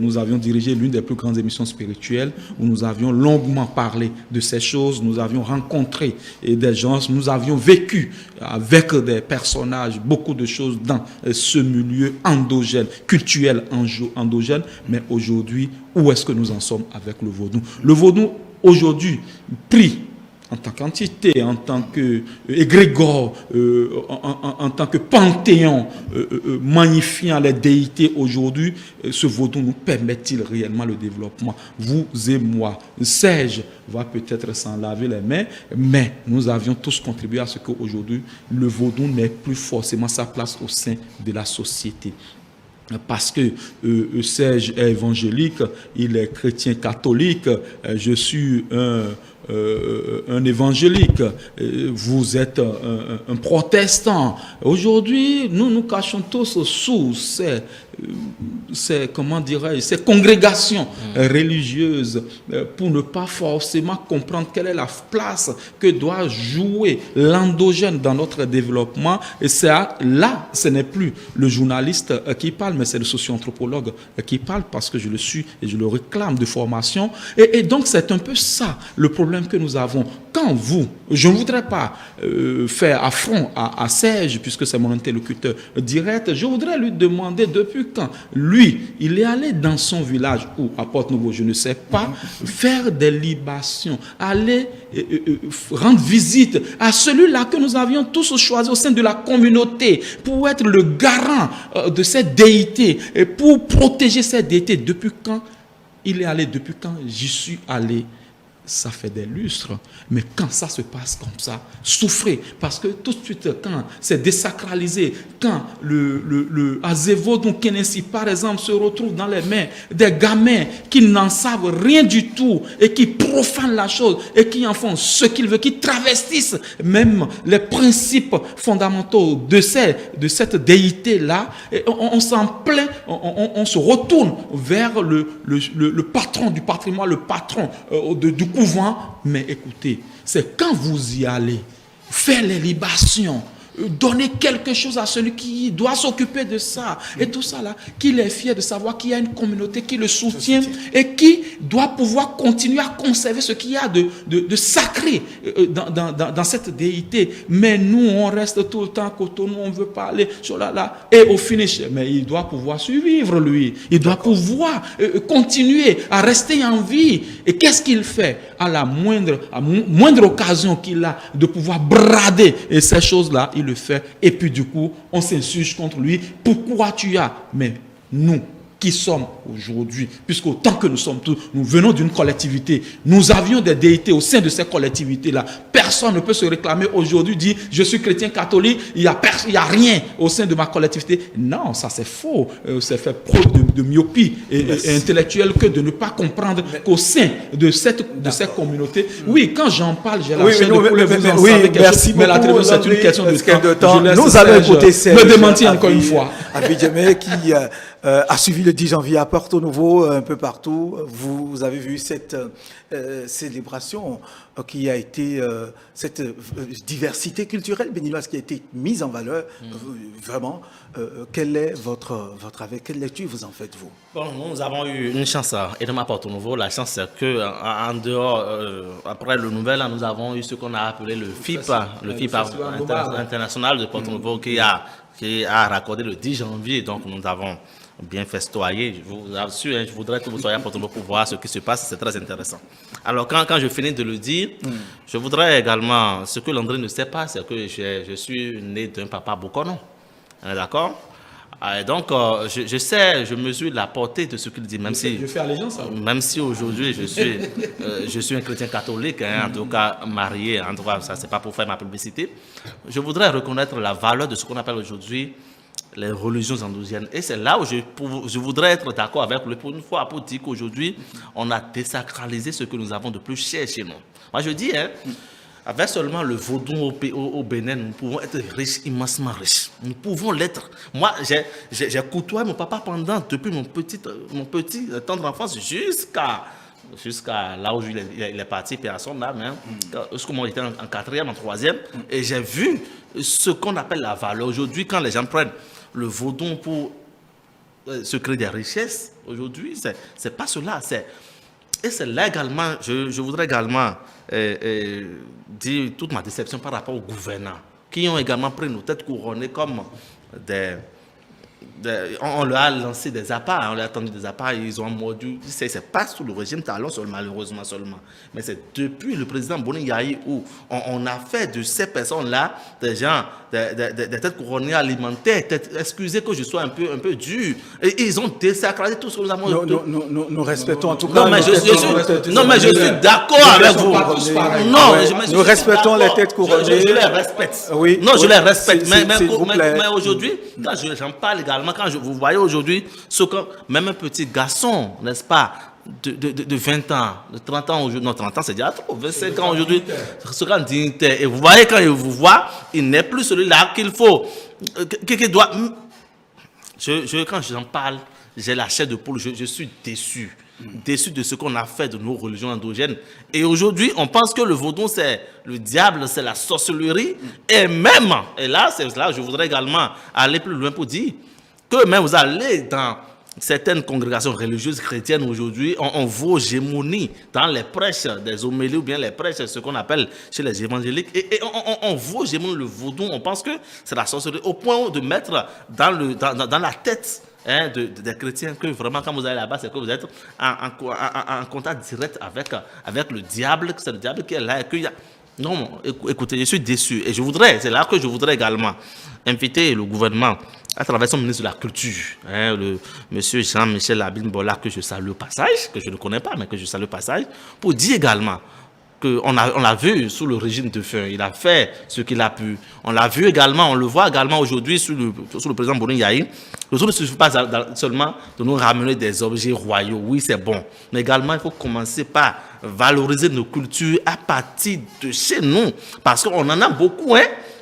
nous avions dirigé l'une des plus grandes émissions spirituelles où nous avions longuement parlé de ces choses, nous avions rencontré des gens, nous avions vécu avec des personnages beaucoup de choses dans ce milieu endogène, culturel endogène, mais aujourd'hui, où est-ce que nous en sommes avec le vaudou? Le vaudou, aujourd'hui, pris en tant qu'entité, en tant que égrégore, en tant que panthéon magnifiant les déités aujourd'hui, ce vaudou nous permet-il réellement le développement? Vous et moi, Serge va peut-être s'en laver les mains, mais nous avions tous contribué à ce qu'aujourd'hui, le vaudou n'ait plus forcément sa place au sein de la société. Parce que Serge est évangélique, il est chrétien catholique, je suis un évangélique, vous êtes un protestant. Aujourd'hui, nous nous cachons tous sous ces congrégations religieuses pour ne pas forcément comprendre quelle est la place que doit jouer l'endogène dans notre développement. Et c'est là, ce n'est plus le journaliste qui parle, mais c'est le socio-anthropologue qui parle, parce que je le suis et je le réclame de formation. Et donc, c'est un peu ça le problème que nous avons. Quand je ne voudrais pas faire affront à Serge, puisque c'est mon interlocuteur direct, je voudrais lui demander depuis quand lui, il est allé dans son village ou à Porte-Nouveau, je ne sais pas, faire des libations, aller rendre visite à celui-là que nous avions tous choisi au sein de la communauté pour être le garant de cette déité et pour protéger cette déité. Depuis quand il est allé, depuis quand j'y suis allé? Ça fait des lustres, mais quand ça se passe comme ça, souffrez, parce que tout de suite, quand c'est désacralisé, quand le Azevodou Kenessi, par exemple, se retrouve dans les mains des gamins qui n'en savent rien du tout et qui profanent la chose et qui en font ce qu'ils veulent, qui travestissent même les principes fondamentaux de cette déité-là, on s'en plaint, on se retourne vers le patron du patrimoine, le patron du couvent. Mais écoutez, c'est quand vous y allez faire les libations, donner quelque chose à celui qui doit s'occuper de ça et tout ça là, qu'il est fier de savoir qu'il y a une communauté qui le soutient et qui doit pouvoir continuer à conserver ce qu'il y a de sacré dans cette déité. Mais nous, on reste tout le temps cotonou, on veut parler sur là et au finish, mais il doit pouvoir survivre, lui, il doit pouvoir continuer à rester en vie. Et qu'est-ce qu'il fait à la moindre occasion qu'il a de pouvoir brader et ces choses-là, il le fait, et puis du coup, on s'insurge contre lui. Pourquoi tu as? Mais nous, qui sommes aujourd'hui, puisque autant que nous sommes tous, nous venons d'une collectivité, nous avions des déités au sein de ces collectivités-là. Personne ne peut se réclamer aujourd'hui, dire je suis chrétien catholique, il n'y a rien au sein de ma collectivité. Non, ça c'est faux. C'est fait preuve de myopie et intellectuelle que de ne pas comprendre qu'au sein de cette communauté. Oui, quand j'en parle, j'ai la chaîne de poulet, vous en savez quelque chose, mais la télévision, c'est une question de temps. Nous allons écouter me démentir encore une fois. Abidjamé qui a suivi le 10 janvier à Porto-Novo, un peu partout. Vous avez vu cette célébration qui a été, cette diversité culturelle béninoise qui a été mise en valeur. Vraiment, quelle est votre avis? Quelle lecture vous en faites, vous? Bon, nous avons eu une chance énorme à Porto-Novo. La chance, c'est qu'en dehors, après le nouvel an, nous avons eu ce qu'on a appelé le FIPA, le FIPA international de Porto-Novo qui a raccordé le 10 janvier. Donc, nous avons bien festoyé. Je vous assure, je voudrais que vous soyez à Porto-Novo pour voir ce qui se passe. C'est très intéressant. Alors, quand je finis de le dire, je voudrais également, ce que Landry ne sait pas, c'est que je suis né d'un papa Bokono. D'accord? Et donc, je mesure la portée de ce qu'il dit, même si aujourd'hui je suis un chrétien catholique, en tout cas marié, en tout cas, ça c'est pas pour faire ma publicité. Je voudrais reconnaître la valeur de ce qu'on appelle aujourd'hui les religions endogènes. Et c'est là où je voudrais être d'accord avec lui pour une fois, pour dire qu'aujourd'hui, on a désacralisé ce que nous avons de plus cher chez nous. Moi, je dis, avec seulement le vaudou au Bénin, nous pouvons être riches, immensement riches. Nous pouvons l'être. Moi, j'ai côtoyé mon papa depuis mon petit tendre enfance jusqu'à là où il est parti, paix à son âme, hein, jusqu'au moment où il était en 4e, en 3e, et j'ai vu ce qu'on appelle la valeur. Aujourd'hui, quand les gens prennent le vaudou pour se créer des richesses, aujourd'hui, c'est pas cela. Et c'est là également, je voudrais également dire toute ma déception par rapport aux gouvernants, qui ont également pris nos têtes couronnées comme on leur a lancé des appâts, on leur a tendu des appâts, ils ont mordu. C'est pas sous le régime Talon malheureusement seulement, mais c'est depuis le président Boni Yahi où on a fait de ces personnes-là des gens, des têtes couronnées alimentaires. Excusez que je sois un peu dur. Et ils ont désacralisé tout ce que nous avons. Nous respectons en tout cas. Non, mais je suis d'accord avec vous. Nous respectons les têtes couronnées. Je les respecte. Oui, non, je les respecte. Mais aujourd'hui, quand j'en parle également, quand vous voyez aujourd'hui, même un petit garçon, n'est-ce pas, de 20 ans, de 30 ans aujourd'hui, non, 30 ans c'est déjà trop, 25 ans aujourd'hui, ce grand dignitaire, et vous voyez quand il vous voit, il n'est plus celui-là qu'il faut, qu'il doit. Quand j'en parle, j'ai la chair de poule, je suis déçu. Déçu de ce qu'on a fait de nos religions endogènes. Et aujourd'hui, on pense que le vaudou, c'est le diable, c'est la sorcellerie. Et même, et là, c'est là que je voudrais également aller plus loin pour dire que même vous allez dans certaines congrégations religieuses chrétiennes aujourd'hui, on voit gémonie dans les prêches des homélies ou bien les prêches, ce qu'on appelle chez les évangéliques. Et on voit gémonie le vaudou, on pense que c'est la sorcellerie, au point de mettre dans la tête des chrétiens que vraiment quand vous allez là-bas, c'est que vous êtes en contact direct avec le diable, que c'est le diable qui est là. Non, écoutez, je suis déçu. Et c'est là que je voudrais également inviter le gouvernement à travers son ministre de la Culture, le monsieur Jean-Michel Abimbola, que je salue au passage, que je ne connais pas, mais que je salue au passage, pour dire également qu'on l'a vu sous le régime de feu, il a fait ce qu'il a pu. On l'a vu également, on le voit également aujourd'hui sous le président Boni Yahi. Le truc ne suffit pas seulement de nous ramener des objets royaux, oui c'est bon, mais également il faut commencer par valoriser nos cultures à partir de chez nous, parce qu'on en a beaucoup,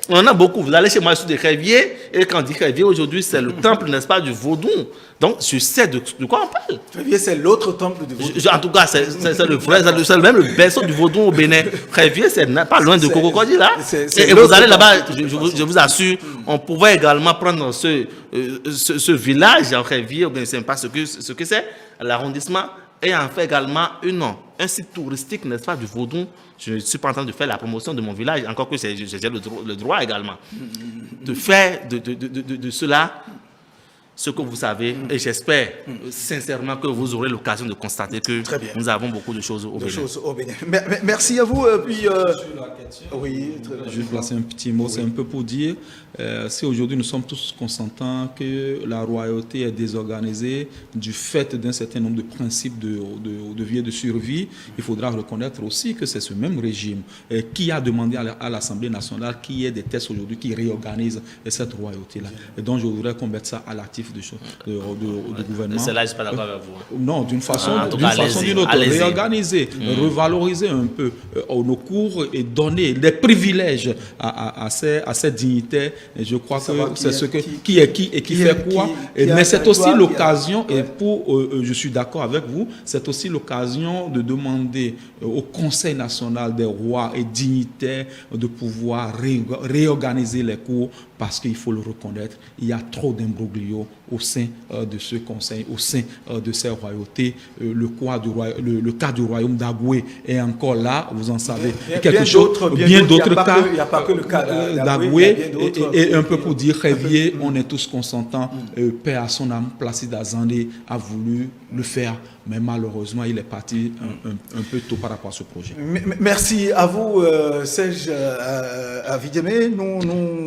on en a beaucoup. Vous allez chez moi sur des Réviers, et quand on dit Révier aujourd'hui, c'est le temple, n'est-ce pas, du vaudou. Donc, je sais de quoi on parle. Révier, c'est l'autre temple du vaudou. En tout cas, c'est le vrai, c'est même le berceau du vaudou au Bénin. Révier, c'est pas loin de Cococodi, là. Et vous allez là-bas, je vous assure, on pouvait également prendre ce village en Révier, ou bien c'est pas ce que c'est, l'arrondissement, et en fait également un site touristique, n'est-ce pas, du vaudou. Je ne suis pas en train de faire la promotion de mon village, encore que j'ai le droit également de faire de cela ce que vous savez. Et j'espère sincèrement que vous aurez l'occasion de constater que nous avons beaucoup de choses au Bénin. Merci à vous. Puis, oui, je vais placer un petit mot, c'est un peu pour dire, si aujourd'hui nous sommes tous consentants que la royauté est désorganisée du fait d'un certain nombre de principes de vie et de survie, il faudra reconnaître aussi que c'est ce même régime qui a demandé à l'Assemblée nationale qu'il y ait des tests aujourd'hui qui réorganisent cette royauté-là. Et donc je voudrais qu'on mette ça à l'actif du gouvernement. C'est là, je ne suis pas d'accord avec vous. Non, d'une façon ou d'une autre, réorganiser, revaloriser un peu nos cours et donner des privilèges à ces dignitaires. Et je crois que c'est ce qui est qui et qui fait quoi. Mais c'est aussi l'occasion, et je suis d'accord avec vous, c'est aussi l'occasion de demander au Conseil national des rois et dignitaires de pouvoir réorganiser les cours, parce qu'il faut le reconnaître, il y a trop d'imbroglio au sein de ce conseil, au sein de ces royautés. Le cas du royaume d'Agoué est encore là, vous en savez quelque chose. Bien d'autres cas, il n'y a pas que le cas d'Agoué. Et un peu pour dire, Révier, on est tous consentants. Paix à son âme, Placide Azandé a voulu le faire, mais malheureusement, il est parti un peu tôt par rapport à ce projet. Merci à vous, Serge Avidjemé.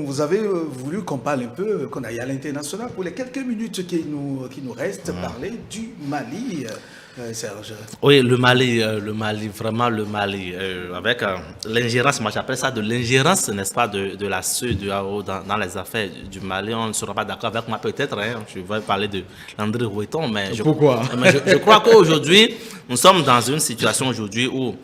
Vous avez voulu qu'on parle un peu, qu'on aille à l'international pour les quelques minutes qui nous restent, parler du Mali. Serge. Oui, le Mali, vraiment le Mali, avec l'ingérence, moi j'appelle ça de l'ingérence, n'est-ce pas, de la CEDEAO dans les affaires du Mali. On ne sera pas d'accord avec moi peut-être, je vais parler de Landry Roueton, mais pourquoi je crois qu'aujourd'hui, nous sommes dans une situation aujourd'hui où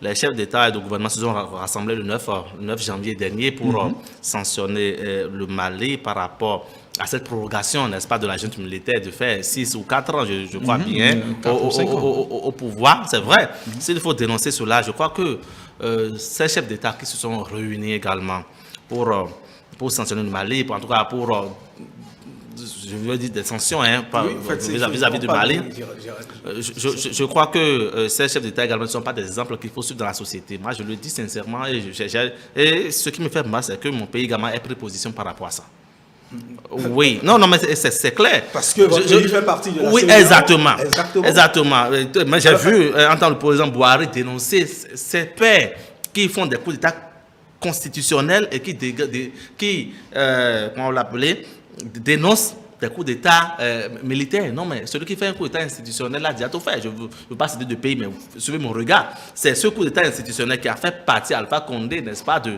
les chefs d'État et de gouvernement se sont rassemblés le 9 janvier dernier pour sanctionner le Mali par rapport à cette prorogation, n'est-ce pas, de la junte militaire de faire 6 ou 4 ans, je crois bien, au pouvoir. C'est vrai. S'il faut dénoncer cela, je crois que ces chefs d'État qui se sont réunis également pour sanctionner le Mali, en tout cas pour, je veux dire, des sanctions vis-à-vis du Mali. Je crois que ces chefs d'État également ne sont pas des exemples qu'il faut suivre dans la société. Moi, je le dis sincèrement, et ce qui me fait mal, c'est que mon pays également ait pris position par rapport à ça. Oui, non, mais c'est clair. Parce que votre pays fait partie de la Oui, CEDEAO. exactement. Mais j'ai vu entendre le président Buhari dénoncer ces pères qui font des coups d'État constitutionnels et qui comment on l'appelait, dénoncent des coups d'État militaires. Non, mais celui qui fait un coup d'État institutionnel, là, dit à tout faire. Je ne veux pas citer de pays, mais vous suivez mon regard. C'est ce coup d'État institutionnel qui a fait partie Alpha Condé, n'est-ce pas, de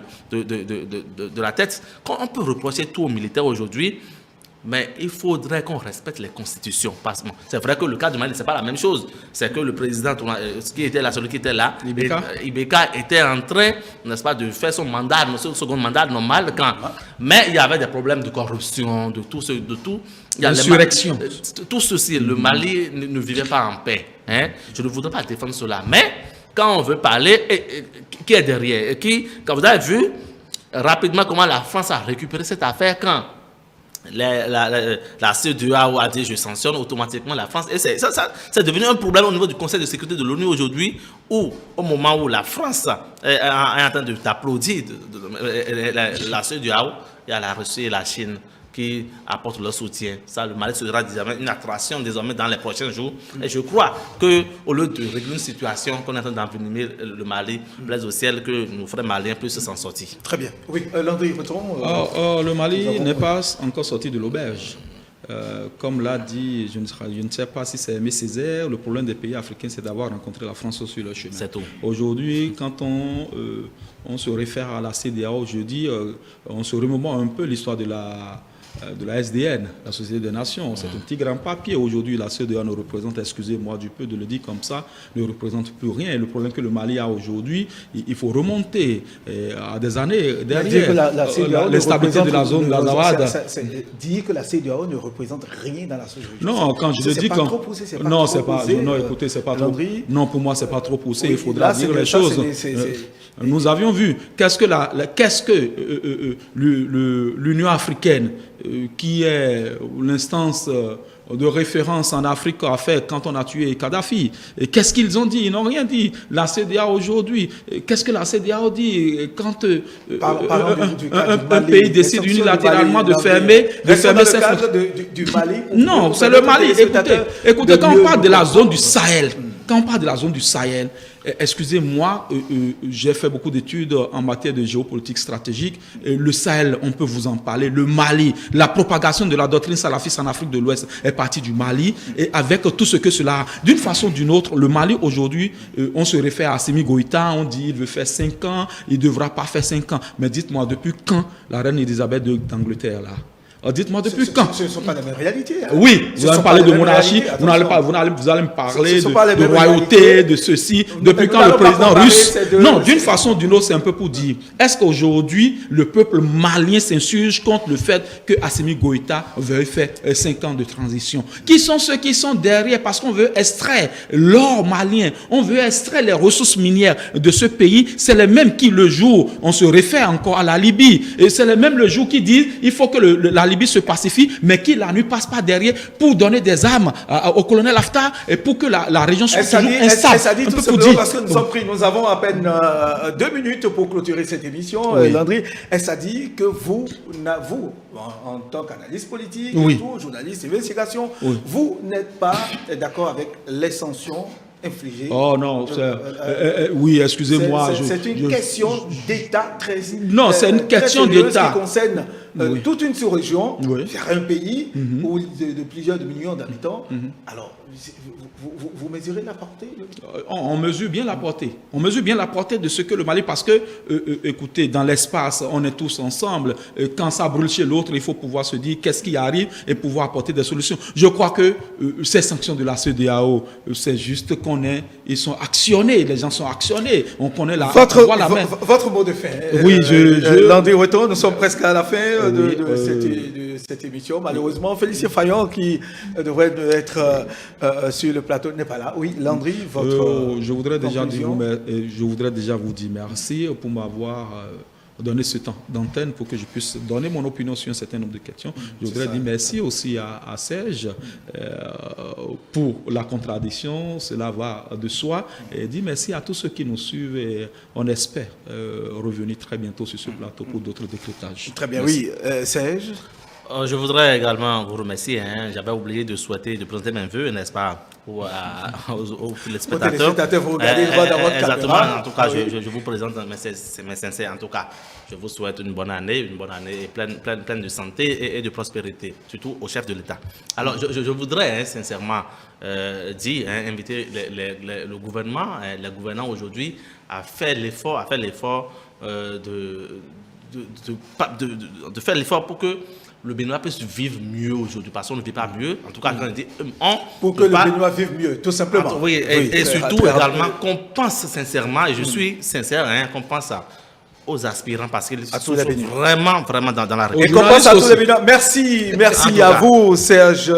la tête. Quand on peut reprocher tout aux militaires aujourd'hui, mais il faudrait qu'on respecte les constitutions. C'est vrai que le cas du Mali, ce n'est pas la même chose. C'est que le président, celui qui était là, Ibeka était en train, n'est-ce pas, de faire son mandat, son second mandat normal. Mais il y avait des problèmes de corruption, de tout. L'insurrection. Tout ceci, le Mali ne vivait pas en paix. Hein? Je ne voudrais pas défendre cela. Mais quand on veut parler, qui est derrière? Quand vous avez vu rapidement comment la France a récupéré cette affaire quand la CEDEAO a dit je sanctionne automatiquement la France, et c'est devenu un problème au niveau du Conseil de sécurité de l'ONU aujourd'hui, où au moment où la France est en train d'applaudir la CEDEAO, il y a la Russie et la Chine qui apportent leur soutien. Ça, le Mali sera une attraction désormais dans les prochains jours. Et je crois qu'au lieu de régler une situation qu'on est en train d'envenimer le Mali, plaise au ciel que nos frères maliens puissent s'en sortir. Très bien. Oui, Landry, le Mali n'est pas encore sorti de l'auberge. Comme l'a dit, je ne sais pas si c'est Aimé Césaire, le problème des pays africains, c'est d'avoir rencontré la France sur leur chemin. C'est tout. Aujourd'hui, quand on se réfère à la CEDEAO, je dis, on se remémore un peu l'histoire de la SDN, la Société des Nations. C'est un petit grand papier. Aujourd'hui, la CEDEAO ne représente, excusez-moi du peu de le dire comme ça, ne représente plus rien. Et le problème que le Mali a aujourd'hui, il faut remonter à des années derrière. La stabilité de la zone de la Zawad. Dire que la CEDEAO ne représente rien dans la société. Non, quand je dis que... Non, c'est pas... Non, écoutez, c'est pas trop... Non, pour moi, c'est pas trop poussé. Il faudra dire les choses. Nous avions vu qu'est-ce que l'Union africaine, qui est l'instance de référence en Afrique, a fait quand on a tué Kadhafi. Et qu'est-ce qu'ils ont dit? Ils n'ont rien dit. La CEDEAO aujourd'hui, qu'est-ce que la CEDEAO dit quand un pays décide unilatéralement de fermer ses frontières? Non, c'est le Mali. Écoutez, quand on parle de la zone du Sahel, excusez-moi, j'ai fait beaucoup d'études en matière de géopolitique stratégique. Le Sahel, on peut vous en parler. Le Mali, la propagation de la doctrine salafiste en Afrique de l'Ouest est partie du Mali. Et avec tout ce que cela a, d'une façon ou d'une autre, le Mali aujourd'hui, on se réfère à Assimi Goïta, on dit il veut faire 5 ans, il ne devra pas faire 5 ans. Mais dites-moi, depuis quand la reine Elisabeth d'Angleterre là? Dites-moi depuis quand? Ce ne sont pas les mêmes réalités. Hein. Oui, vous allez me parler de monarchie, vous allez me parler de royauté, de ceci. Depuis quand le président russe... Non, d'une façon ou d'une autre, c'est un peu pour dire, est-ce qu'aujourd'hui, le peuple malien s'insurge contre le fait que Assimi Goïta veuille faire 5 ans de transition? Qui sont ceux qui sont derrière? Parce qu'on veut extraire l'or malien, on veut extraire les ressources minières de ce pays. C'est les mêmes qui, le jour, on se réfère encore à la Libye, et c'est les mêmes le jour qui disent, il faut que la Libye se pacifie, mais qui la nuit passe pas derrière pour donner des armes au colonel Haftar et pour que la région soit toujours instable. Ça dit tout simplement parce que nous avons à peine 2 minutes pour clôturer cette émission, oui. Landry. Ça dit que vous, en tant qu'analyste politique, oui. Journaliste d'investigation, oui. Vous n'êtes pas d'accord avec les sanctions infligées. Oh non, oui, excusez-moi. C'est une question d'État très... Non, c'est une question d'État qui concerne toute une sous-région vers un pays où de plusieurs millions d'habitants. Alors, vous mesurez la portée? On mesure bien la portée. On mesure bien la portée de ce que le Mali, parce que, écoutez, dans l'espace, on est tous ensemble. Quand ça brûle chez l'autre, il faut pouvoir se dire qu'est-ce qui arrive et pouvoir apporter des solutions. Je crois que ces sanctions de la CEDEAO, c'est juste ils sont actionnés, les gens sont actionnés. On connaît votre mot de fin. Oui, Landry Weton, nous sommes presque à la fin de cette émission. Malheureusement, Félicien Fayon, qui devrait être sur le plateau, n'est pas là. Oui, Landry, votre je voudrais déjà vous dire merci pour m'avoir donné ce temps d'antenne pour que je puisse donner mon opinion sur un certain nombre de questions. Je voudrais dire merci aussi à Serge pour la contradiction, cela va de soi. Et dire merci à tous ceux qui nous suivent et on espère revenir très bientôt sur ce plateau pour d'autres décryptages. Très bien, merci. Oui. Serge? Je voudrais également vous remercier. J'avais oublié de présenter mes vœux, n'est-ce pas, aux téléspectateurs. Vous regardez droit dans votre exactement. caméra. En tout cas, je vous présente mes sincères. En tout cas, je vous souhaite une bonne année pleine de santé et de prospérité, surtout au chef de l'État. Alors, je voudrais sincèrement inviter le gouvernement, les gouvernants aujourd'hui, à faire l'effort de faire l'effort pour que le Béninois puisse vivre mieux aujourd'hui, parce qu'on ne vit pas mieux. En tout cas, quand on dit pour que le Béninois vive mieux, tout simplement. Oui, et surtout également qu'on pense sincèrement, et je suis sincère, qu'on pense aux aspirants, parce qu'ils sont vraiment dans la région. Et qu'on pense à tous les Béninois. Merci à vous, Serge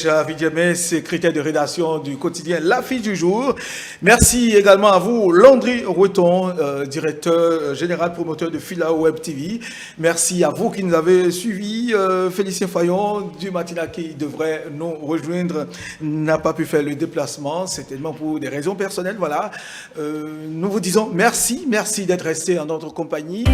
Avidjemé, secrétaire de rédaction du quotidien L'Affiche du Jour. Merci également à vous, Landry Weton, directeur général promoteur de Fila Web TV. Merci à vous qui nous avez suivis. Félicien Fayon du matinal qui devrait nous rejoindre n'a pas pu faire le déplacement, certainement pour des raisons personnelles. Voilà. Nous vous disons merci d'être resté en notre compagnie.